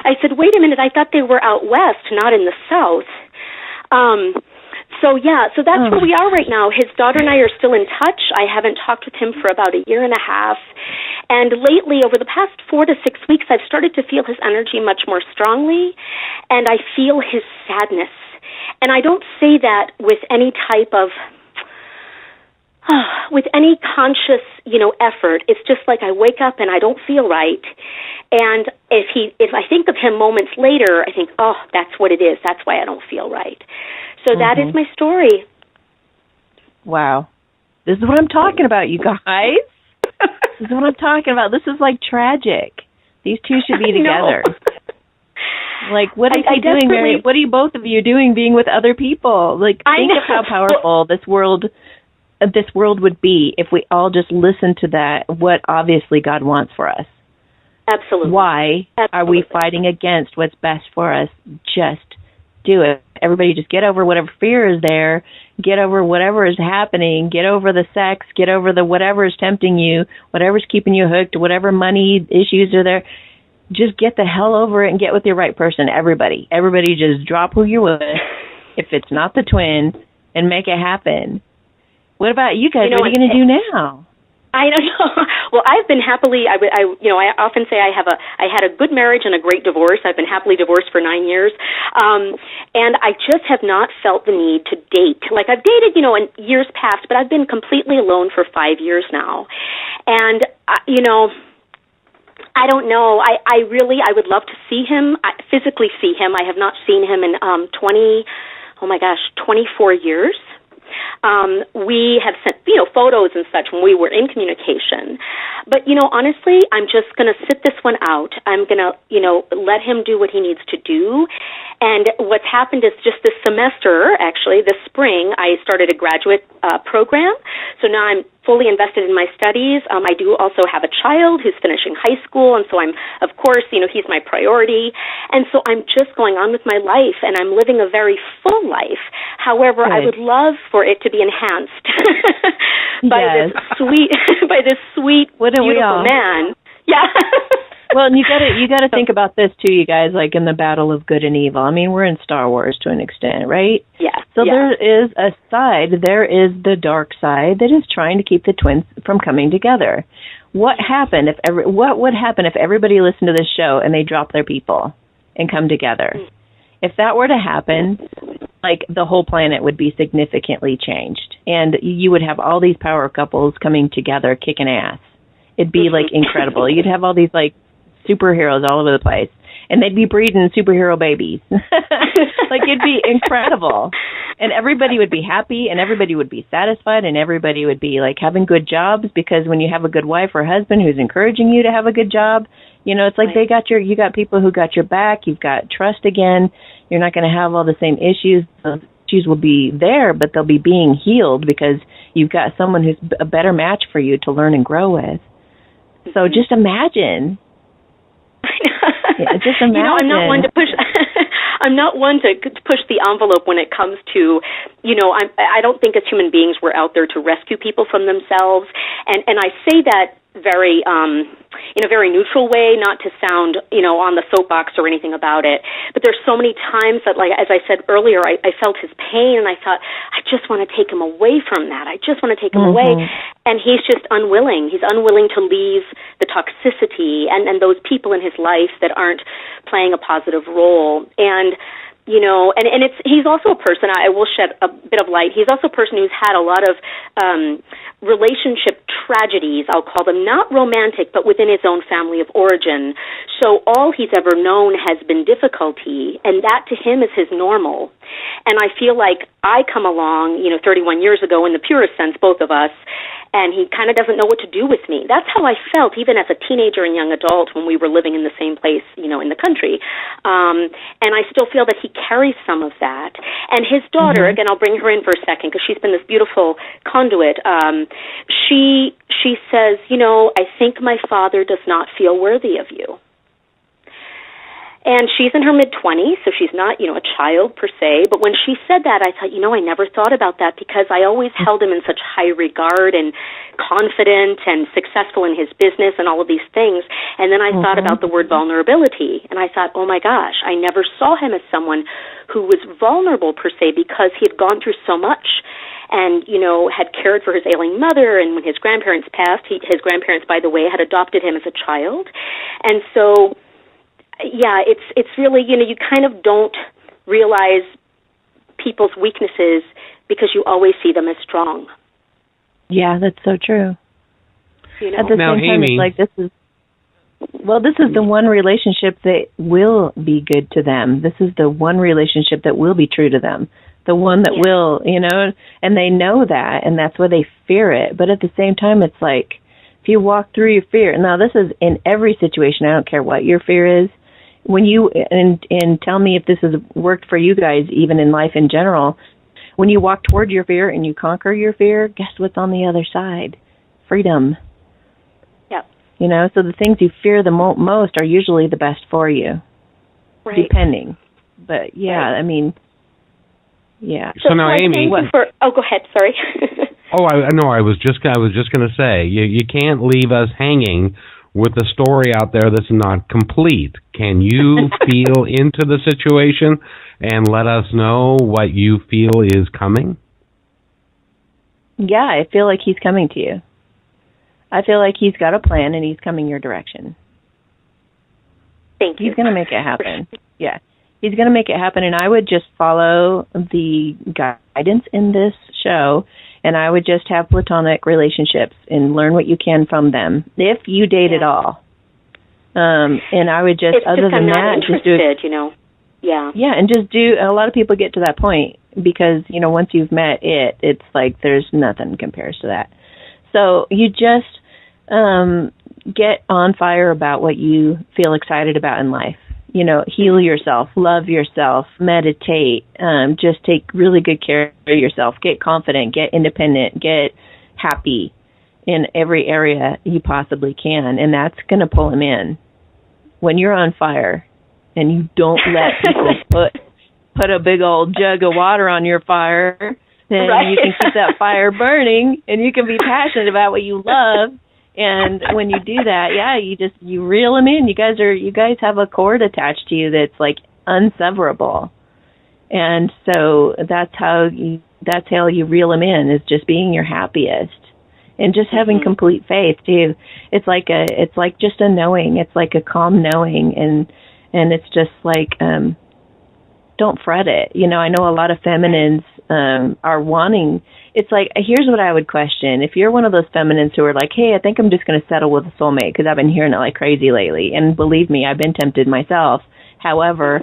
I said, wait a minute, I thought they were out west, not in the south. So that's where we are right now. His daughter and I are still in touch. I haven't talked with him for about a year and a half. And lately, over the past 4 to 6 weeks, I've started to feel his energy much more strongly, and I feel his sadness. And I don't say that with any type of with any conscious, effort, it's just like I wake up and I don't feel right. And if I think of him moments later, I think, oh, that's what it is. That's why I don't feel right. So that is my story. Wow. This is what I'm talking about, you guys. This is what I'm talking about. This is like tragic. These two should be together. Like, what is he doing, Mary? What are you both of you doing being with other people? Like, think of how powerful this world would be if we all just listened to that, what obviously God wants for us. Absolutely. Why are we fighting against what's best for us? Just do it. Everybody just get over whatever fear is there, get over whatever is happening, get over the sex, get over the whatever is tempting you, whatever's keeping you hooked, whatever money issues are there. Just get the hell over it and get with your right person, everybody. Everybody just drop who you're with, if it's not the twin, and make it happen. What about you guys? What are you going to do now? I don't know. Well, I've been happily. I often say I had a good marriage and a great divorce. I've been happily divorced for 9 years, and I just have not felt the need to date. Like I've dated, in years past, but I've been completely alone for 5 years now, and I don't know. I would love to see him, physically see him. I have not seen him in 24 years. We have sent, photos and such when we were in communication. But, honestly, I'm just going to sit this one out. I'm going to, let him do what he needs to do. And what's happened is just this semester, actually, this spring, I started a graduate program. So now I'm fully invested in my studies. I do also have a child who's finishing high school, and so I'm, of course, he's my priority. And so I'm just going on with my life, and I'm living a very full life. However, I would love for it to be enhanced by this sweet, beautiful man. Yeah. Well, and you got to think about this too, you guys. Like in the battle of good and evil. I mean, we're in Star Wars to an extent, right? Yeah. So there is a side. There is the dark side that is trying to keep the twins from coming together. What would happen if everybody listened to this show and they dropped their people and come together? If that were to happen, like the whole planet would be significantly changed, and you would have all these power couples coming together, kicking ass. It'd be like incredible. You'd have all these like superheroes all over the place, and they'd be breeding superhero babies. Like it'd be incredible, and everybody would be happy, and everybody would be satisfied, and everybody would be like having good jobs, because when you have a good wife or husband who's encouraging you to have a good job, it's like you got people who got your back. You've got trust again. You're not going to have all the same issues. Those issues will be there, but they'll be being healed because you've got someone who's a better match for you to learn and grow with. So just imagine. Just imagine. I'm not one to push. I'm not one to push the envelope when it comes to, I don't think as human beings we're out there to rescue people from themselves, and I say that very in a very neutral way, not to sound on the soapbox or anything about it. But there's so many times that, like as I said earlier, I felt his pain, and I thought, I just want to take him away from that. I just want to take him away, and he's just unwilling. He's unwilling to leave the toxicity and those people in his life that aren't playing a positive role. And and he's also a person, I will shed a bit of light, he's also a person who's had a lot of relationship tragedies, I'll call them, not romantic, but within his own family of origin. So all he's ever known has been difficulty, and that to him is his normal. And I feel like I come along, 31 years ago in the purest sense, both of us, and he kind of doesn't know what to do with me. That's how I felt even as a teenager and young adult when we were living in the same place, in the country. And I still feel that he carries some of that. And his daughter, again, I'll bring her in for a second because she's been this beautiful conduit. She says, I think my father does not feel worthy of you. And she's in her mid-20s, so she's not, a child per se. But when she said that, I thought, I never thought about that because I always held him in such high regard and confident and successful in his business and all of these things. And then I thought about the word vulnerability, and I thought, oh my gosh, I never saw him as someone who was vulnerable per se because he had gone through so much and, had cared for his ailing mother. And when his grandparents passed, his grandparents, by the way, had adopted him as a child. And so, yeah, it's really, you kind of don't realize people's weaknesses because you always see them as strong. Yeah, that's so true. You know? At the Now, same time, Amy, it's like this is the one relationship that will be good to them. This is the one relationship that will be true to them. The one that will, and they know that, and that's why they fear it. But at the same time, it's like, if you walk through your fear, now this is in every situation, I don't care what your fear is, when you, and tell me if this has worked for you guys, even in life in general, when you walk toward your fear and you conquer your fear, guess what's on the other side? Freedom. Yep. So the things you fear the most are usually the best for you, depending. But, yeah, yeah. So now, Amy, go ahead. Sorry. I was just going to say, you can't leave us hanging with a story out there that's not complete. Can you feel into the situation and let us know what you feel is coming? Yeah, I feel like he's coming to you. I feel like he's got a plan and he's coming your direction. Thank you. He's going to make it happen. Yeah. He's going to make it happen, and I would just follow the guidance in this show, and I would just have platonic relationships and learn what you can from them, if you date at all. And I would just, other than that, just do it. Yeah. Yeah, and just do, a lot of people get to that point because, once you've met it's like there's nothing compares to that. So you just get on fire about what you feel excited about in life. Heal yourself, love yourself, meditate, just take really good care of yourself, get confident, get independent, get happy in every area you possibly can, and that's going to pull him in. When you're on fire and you don't let people put a big old jug of water on your fire, then you can keep that fire burning and you can be passionate about what you love. And when you do that, you reel them in. You guys have a cord attached to you that's like unseverable. And so that's how you reel them in, is just being your happiest and just having complete faith too. It's like just a knowing. It's like a calm knowing, and it's just like don't fret it. I know a lot of feminines are wanting. It's like, here's what I would question. If you're one of those feminines who are like, hey, I think I'm just going to settle with a soulmate because I've been hearing it like crazy lately. And believe me, I've been tempted myself. However,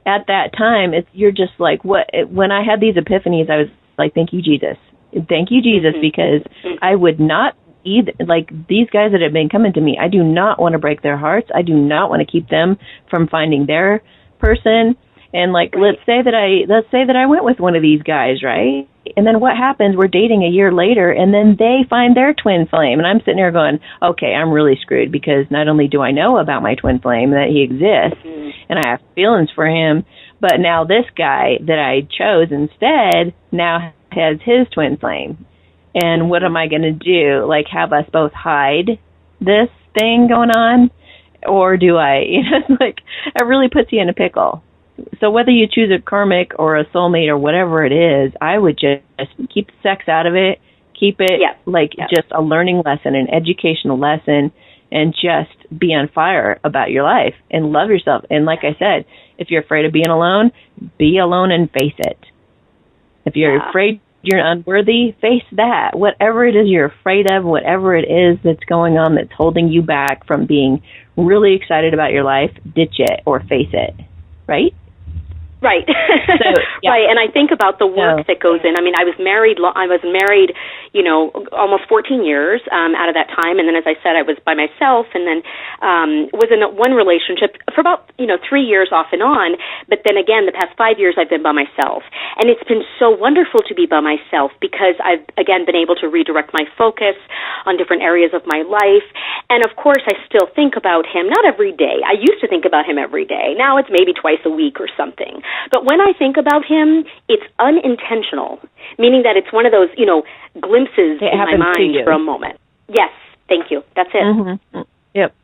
at that time, you're just like, what? When I had these epiphanies, I was like, thank you, Jesus. Thank you, Jesus, because I would not either. Like, these guys that have been coming to me, I do not want to break their hearts. I do not want to keep them from finding their person. And like, let's say that I went with one of these guys, right? And then what happens? We're dating a year later, and then they find their twin flame, and I'm sitting there going, okay, I'm really screwed, because not only do I know about my twin flame, that he exists, and I have feelings for him, but now this guy that I chose instead now has his twin flame. And what am I going to do? Like, have us both hide this thing going on, or do I? Like, it really puts you in a pickle. So whether you choose a karmic or a soulmate or whatever it is, I would just keep the sex out of it, keep it just a learning lesson, an educational lesson, and just be on fire about your life and love yourself. And like I said, if you're afraid of being alone, be alone and face it. If you're afraid you're unworthy, face that. Whatever it is you're afraid of, whatever it is that's going on that's holding you back from being really excited about your life, ditch it or face it, right? Right. Right. And I think about the work that goes in. I mean, I was married, almost 14 years out of that time. And then, as I said, I was by myself, and then was in one relationship for about, 3 years off and on. But then again, the past 5 years, I've been by myself. And it's been so wonderful to be by myself, because I've, again, been able to redirect my focus on different areas of my life. And of course, I still think about him, not every day. I used to think about him every day. Now it's maybe twice a week or something. But when I think about him, it's unintentional, meaning that it's one of those, glimpses in my mind for a moment. Yes, thank you. That's it. Mm-hmm. Yep,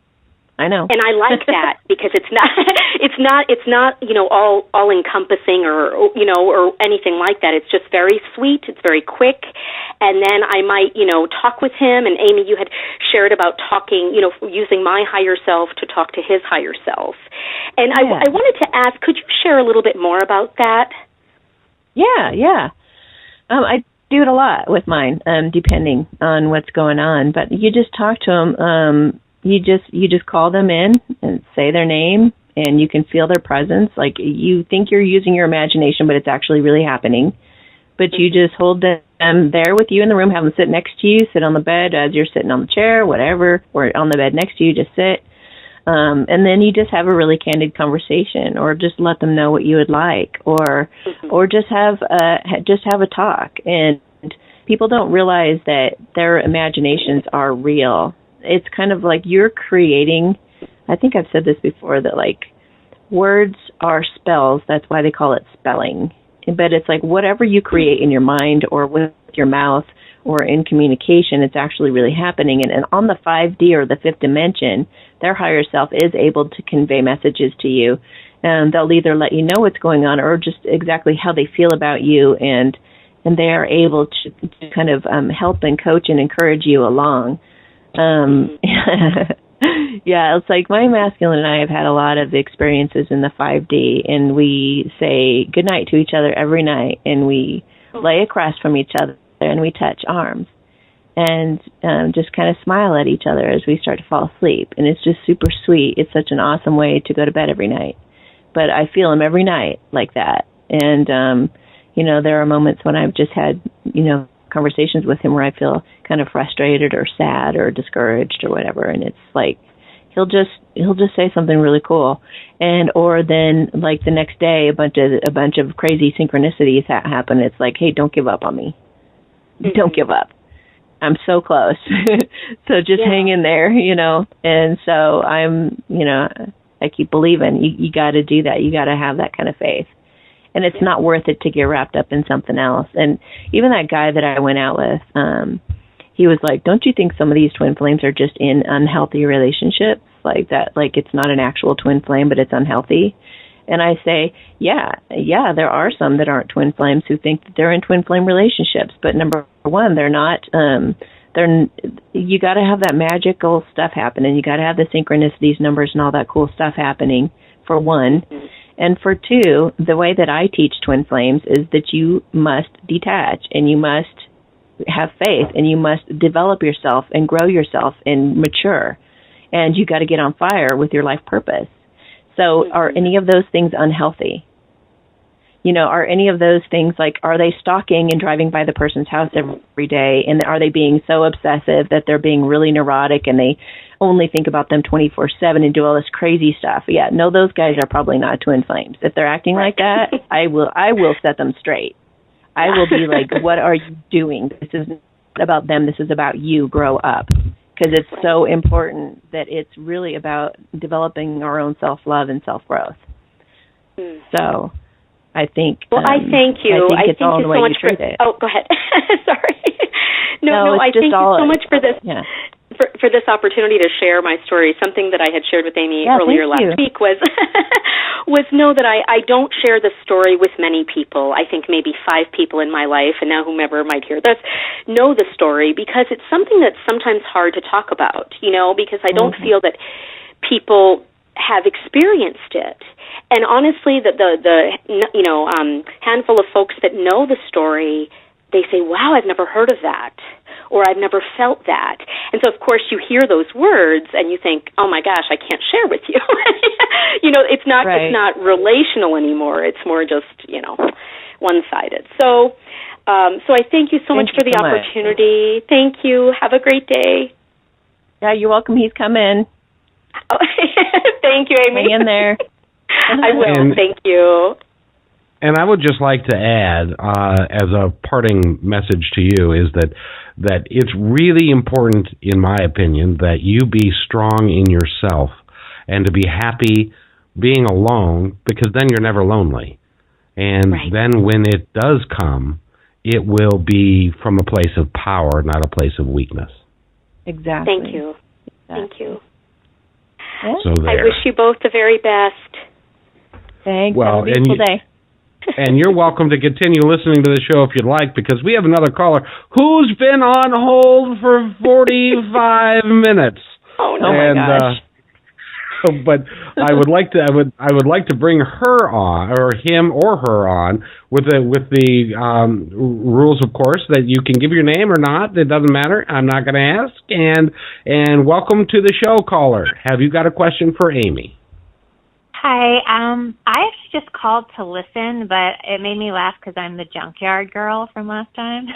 I know. And I like that, because it's not, all encompassing or anything like that. It's just very sweet. It's very quick. And then I might, talk with him. And Amy, you had shared about talking, using my higher self to talk to his higher self. And I wanted to ask, could you share a little bit more about that? Yeah. do it a lot with mine, depending on what's going on. But you just talk to them. You just call them in and say their name, and you can feel their presence. Like, you think you're using your imagination, but it's actually really happening. But you just hold them there with you in the room, have them sit next to you, sit on the bed as you're sitting on the chair, whatever, or on the bed next to you, just sit. And then you just have a really candid conversation, or just let them know what you would like, or just have a talk. And people don't realize that their imaginations are real. It's kind of like you're creating, I think I've said this before, that like words are spells. That's why they call it spelling. But it's like whatever you create in your mind or with your mouth or in communication, it's actually really happening. And on the 5D or the fifth dimension, their higher self is able to convey messages to you. And they'll either let you know what's going on or just exactly how they feel about you. And they are able to kind of help and coach and encourage you along. Yeah, it's like my masculine and I have had a lot of experiences in the 5D, and we say goodnight to each other every night, and we lay across from each other, and we touch arms, and just kind of smile at each other as we start to fall asleep. And it's just super sweet. It's such an awesome way to go to bed every night. But I feel him every night like that. And, there are moments when I've just had, conversations with him where I feel kind of frustrated or sad or discouraged or whatever. And it's like, he'll just say something really cool. Or then like the next day, a bunch of crazy synchronicities happen. It's like, hey, don't give up on me. Don't give up. I'm so close. So just hang in there, And so I'm, I keep believing you got to do that. You got to have that kind of faith. And it's not worth it to get wrapped up in something else. And even that guy that I went out with, he was like, don't you think some of these twin flames are just in unhealthy relationships like that? Like it's not an actual twin flame, but it's unhealthy. And I say, yeah, there are some that aren't twin flames who think that they're in twin flame relationships. But number one, they're not, you got to have that magical stuff happening. You got to have the synchronicities, numbers, and all that cool stuff happening, for one. And for two, the way that I teach twin flames is that you must detach, and you must have faith, and you must develop yourself and grow yourself and mature. And you got to get on fire with your life purpose. So are any of those things unhealthy? Are any of those things like, are they stalking and driving by the person's house every day? And are they being so obsessive that they're being really neurotic and they only think about them 24/7 and do all this crazy stuff? Yeah, no, those guys are probably not twin flames. If they're acting like that, I will set them straight. I will be like, what are you doing? This isn't about them. This is about you. Grow up. Because it's so important that it's really about developing our own self-love and self-growth. So I think... Well, I thank you. I think it's all the way you treat it. Oh, go ahead. Sorry. No, I thank you so much for this. Yeah. For this opportunity to share my story. Something that I had shared with Amy earlier last week was know that I don't share this story with many people. I think maybe 5 people in my life, and now whomever might hear this, know the story, because it's something that's sometimes hard to talk about, because I don't feel that people have experienced it. And honestly, the handful of folks that know the story, they say, wow, I've never heard of that, or I've never felt that. And so, of course, you hear those words and you think, oh my gosh, I can't share with you. It's not relational anymore. It's more just, one-sided. So I thank you so much for the opportunity. Thank you. Have a great day. Yeah, you're welcome. He's coming. Oh, thank you, Amy. Hang in there. I will. Thank you. And I would just like to add, as a parting message to you, is that it's really important, in my opinion, that you be strong in yourself and to be happy being alone, because then you're never lonely. And then when it does come, it will be from a place of power, not a place of weakness. Exactly. Thank you. Thank you. Yeah. So I wish you both the very best. Thanks. Have a beautiful day. And you're welcome to continue listening to the show if you'd like, because we have another caller who's been on hold for 45 minutes. Oh, no, my gosh. but I would like to bring her on, or him or her on, with the rules, of course, that you can give your name or not. It doesn't matter. I'm not going to ask. And welcome to the show, caller. Have you got a question for Amy? Hi. I actually just called to listen, but it made me laugh because I'm the junkyard girl from last time.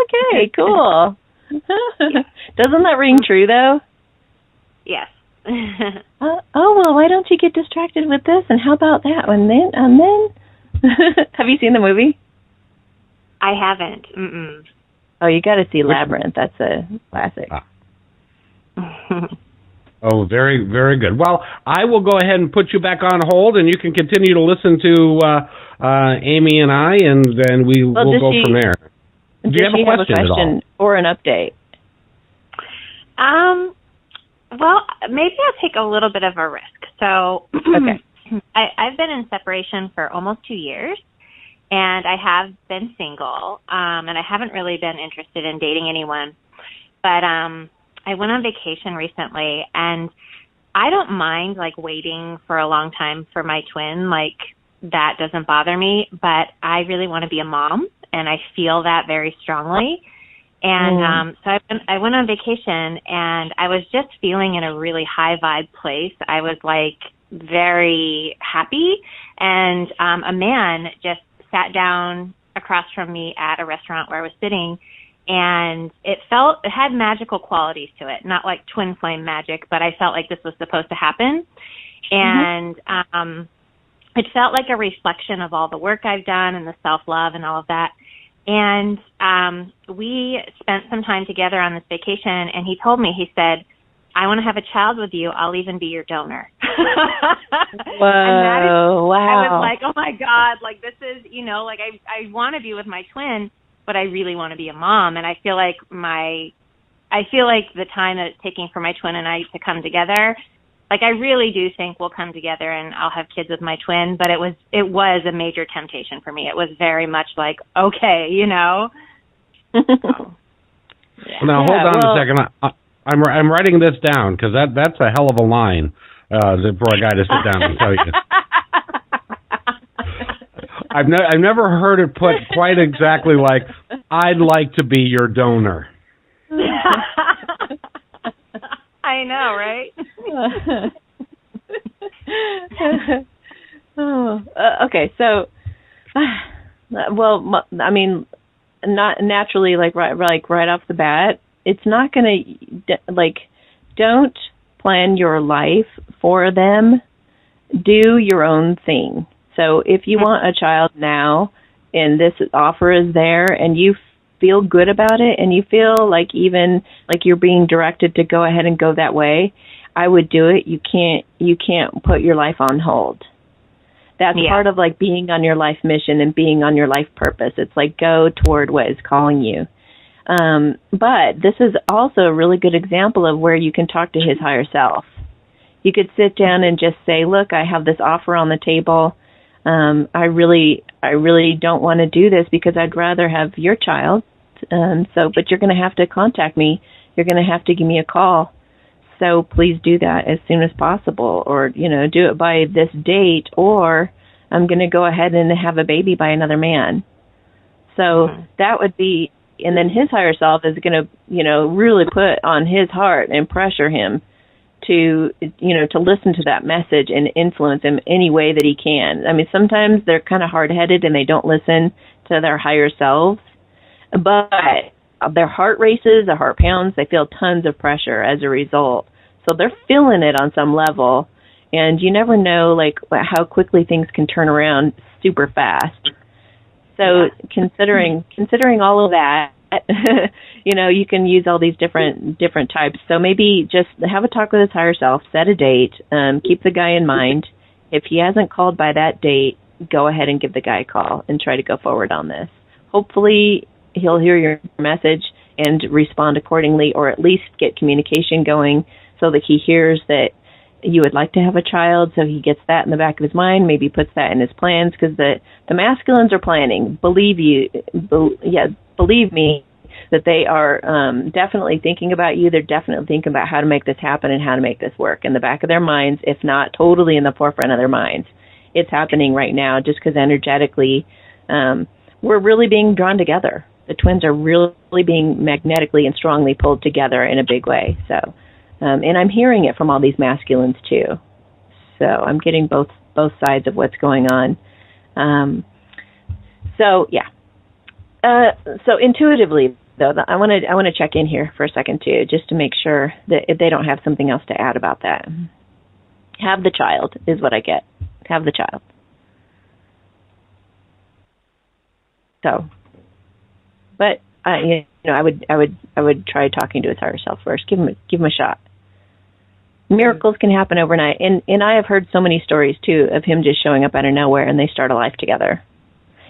Okay, cool. Doesn't that ring true, though? Yes. Oh, well, why don't you get distracted with this, and how about that one then? And then, have you seen the movie? I haven't. Mm-mm. Oh, you got to see Labyrinth. That's a classic. Oh, very, very good. Well, I will go ahead and put you back on hold, and you can continue to listen to Amy and I, and then we'll go from there. Do you have a question at all? Or an update? Well, maybe I'll take a little bit of a risk. So, okay. I've been in separation for almost 2 years, and I have been single, and I haven't really been interested in dating anyone. But I went on vacation recently, and I don't mind, like, waiting for a long time for my twin. Like, that doesn't bother me, but I really want to be a mom, and I feel that very strongly. And so I went on vacation, and I was just feeling in a really high vibe place. I was, like, very happy, and a man just sat down across from me at a restaurant where I was sitting, and it had magical qualities to it, not like twin flame magic, but I felt like this was supposed to happen. And it felt like a reflection of all the work I've done and the self-love and all of that. And we spent some time together on this vacation, and he told me, he said, I want to have a child with you. I'll even be your donor. Whoa, wow. I was like, oh, my God, like, this is, like, I want to be with my twin, but I really want to be a mom. And I feel like the time that it's taking for my twin and I to come together, like, I really do think we'll come together and I'll have kids with my twin, but it was a major temptation for me. It was very much like, okay, So, yeah. Now, hold on a second. I'm writing this down, because that's a hell of a line for a guy to sit down and tell you. I've never heard it put quite exactly like, I'd like to be your donor. I know, right? Okay, so, well, I mean, not naturally, like right off the bat, it's not going to, like, don't plan your life for them. Do your own thing. So if you want a child now, and this offer is there, and you feel good about it, and you feel like even like you're being directed to go ahead and go that way, I would do it. You can't put your life on hold. That's part of, like, being on your life mission and being on your life purpose. It's like, go toward what is calling you. But this is also a really good example of where you can talk to his higher self. You could sit down and just say, look, I have this offer on the table. I really don't want to do this because I'd rather have your child. But you're going to have to contact me. You're going to have to give me a call. So please do that as soon as possible, or, do it by this date, or I'm going to go ahead and have a baby by another man. So that would be, and then his higher self is going to, really put on his heart and pressure him to listen to that message and influence him any way that he can. I mean, sometimes they're kind of hard-headed and they don't listen to their higher selves, but their heart races, their heart pounds, they feel tons of pressure as a result. So they're feeling it on some level, and you never know, like, how quickly things can turn around super fast. So considering all of that, you can use all these different types. So maybe just have a talk with his higher self, set a date, keep the guy in mind. If he hasn't called by that date, go ahead and give the guy a call and try to go forward on this. Hopefully he'll hear your message and respond accordingly, or at least get communication going so that he hears that you would like to have a child, so he gets that in the back of his mind, maybe puts that in his plans, because the masculines are planning. Believe me, that they are definitely thinking about you. They're definitely thinking about how to make this happen and how to make this work in the back of their minds, if not totally in the forefront of their minds. It's happening right now just because energetically we're really being drawn together. The twins are really being magnetically and strongly pulled together in a big way. So, and I'm hearing it from all these masculines too. So I'm getting both sides of what's going on. So yeah. So intuitively, though, I want to check in here for a second too, just to make sure that if they don't have something else to add about that. Have the child is what I get. Have the child. So, but I would try talking to his higher self first. Give him a shot. Miracles can happen overnight, and I have heard so many stories too of him just showing up out of nowhere and they start a life together.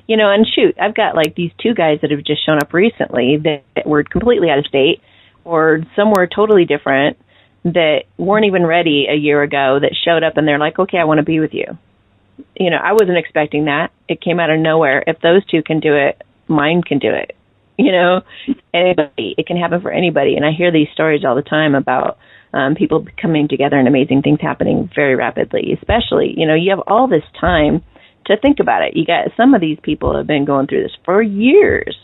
And shoot, I've got like these two guys that have just shown up recently that were completely out of state or somewhere totally different that weren't even ready a year ago that showed up and they're like, okay, I want to be with you. I wasn't expecting that. It came out of nowhere. If those two can do it, mine can do it. Anybody, it can happen for anybody. And I hear these stories all the time about people coming together and amazing things happening very rapidly, especially, you have all this time to think about it. You got some of these people have been going through this for years.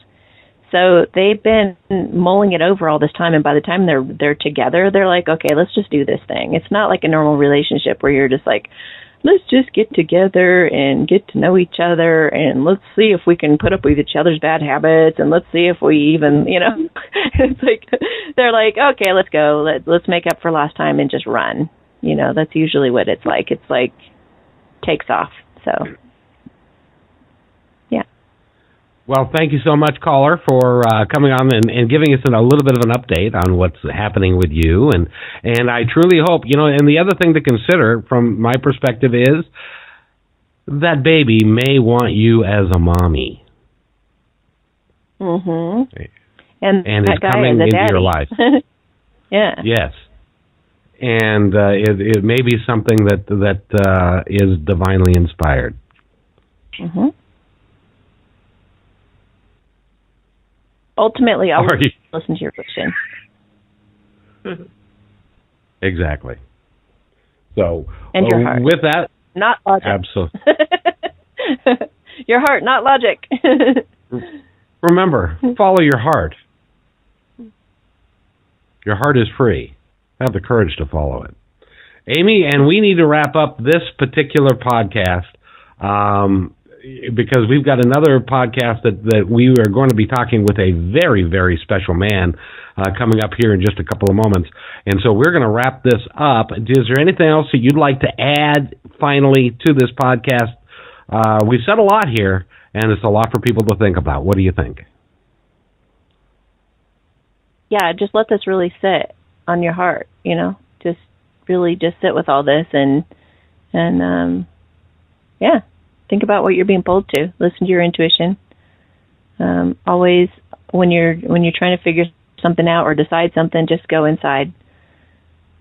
So they've been mulling it over all this time, and by the time they're together, they're like, okay, let's just do this thing. It's not like a normal relationship where you're just like, let's just get together and get to know each other, and let's see if we can put up with each other's bad habits, and let's see if we even, it's like they're like, okay, let's go, let's make up for lost time and just run. That's usually what it's like. It's like takes off. So. Well, thank you so much, caller, for coming on and giving us a little bit of an update on what's happening with you. And I truly hope, and the other thing to consider from my perspective is that baby may want you as a mommy. Mm-hmm. And that it's guy coming is a into daddy. your life. Yeah. Yes. And it may be something that is divinely inspired. Mm-hmm. Ultimately, I'll listen to your question. Exactly. So, and your heart. With that, not logic. Absolutely. Your heart, not logic. Remember, follow your heart. Your heart is free. Have the courage to follow it. Amy, and we need to wrap up this particular podcast because we've got another podcast that we are going to be talking with a very, very special man coming up here in just a couple of moments. And so we're going to wrap this up. Is there anything else that you'd like to add finally to this podcast? We've said a lot here, and it's a lot for people to think about. What do you think? Yeah, just let this really sit on your heart, just really just sit with all this and yeah, think about what you're being pulled to. Listen to your intuition. Always when you're trying to figure something out or decide something, just go inside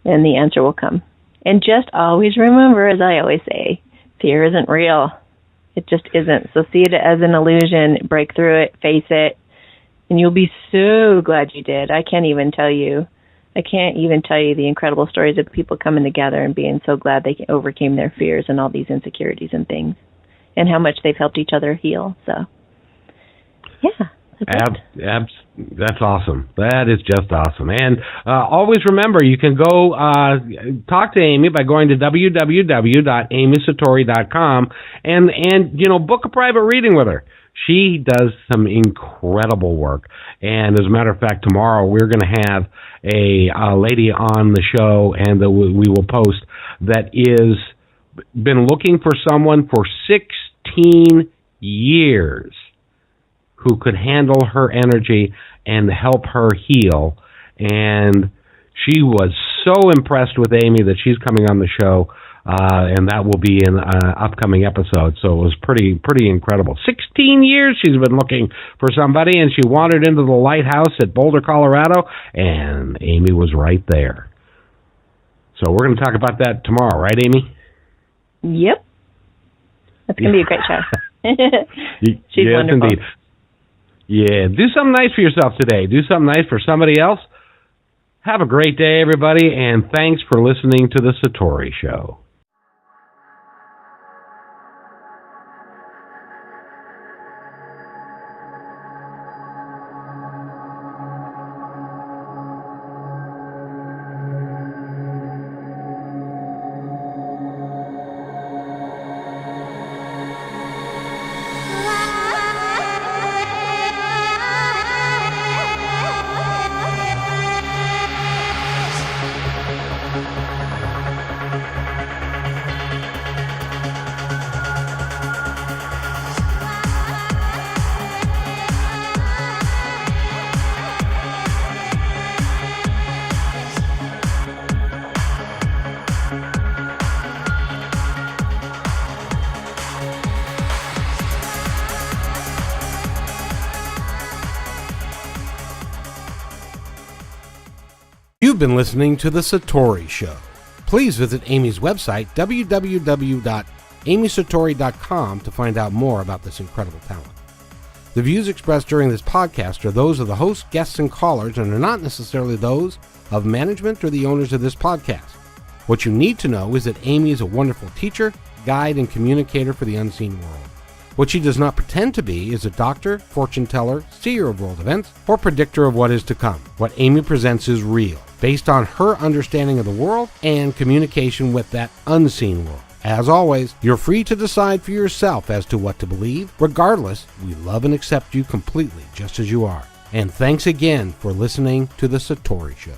and the answer will come. And just always remember, as I always say, fear isn't real. It just isn't. So see it as an illusion, break through it, face it, and you'll be so glad you did. I can't even tell you the incredible stories of people coming together and being so glad they overcame their fears and all these insecurities and things, and how much they've helped each other heal. So, yeah. That's awesome. That is just awesome. And always remember, you can go talk to Amy by going to www.amysatori.com and book a private reading with her. She does some incredible work. And as a matter of fact, tomorrow we're going to have a lady on the show, and that we will post, that is been looking for someone for 16 years who could handle her energy and help her heal. And she was so impressed with Amy that she's coming on the show, and that will be in an upcoming episode. So it was pretty incredible. 16 years she's been looking for somebody, and she wandered into the lighthouse at Boulder, Colorado, and Amy was right there. So we're going to talk about that tomorrow, right, Amy? Yep. That's going to be a great show. She's yes, wonderful. Indeed. Yeah, do something nice for yourself today. Do something nice for somebody else. Have a great day, everybody, and thanks for listening to The Satori Show. You've been listening to The Satori Show. Please visit Amy's website, www.amysatori.com, to find out more about this incredible talent. The views expressed during this podcast are those of the host, guests, and callers, and are not necessarily those of management or the owners of this podcast. What you need to know is that Amy is a wonderful teacher, guide, and communicator for the unseen world. What she does not pretend to be is a doctor, fortune teller, seer of world events, or predictor of what is to come. What Amy presents is real, based on her understanding of the world and communication with that unseen world. As always, you're free to decide for yourself as to what to believe. Regardless, we love and accept you completely just as you are. And thanks again for listening to The Satori Show.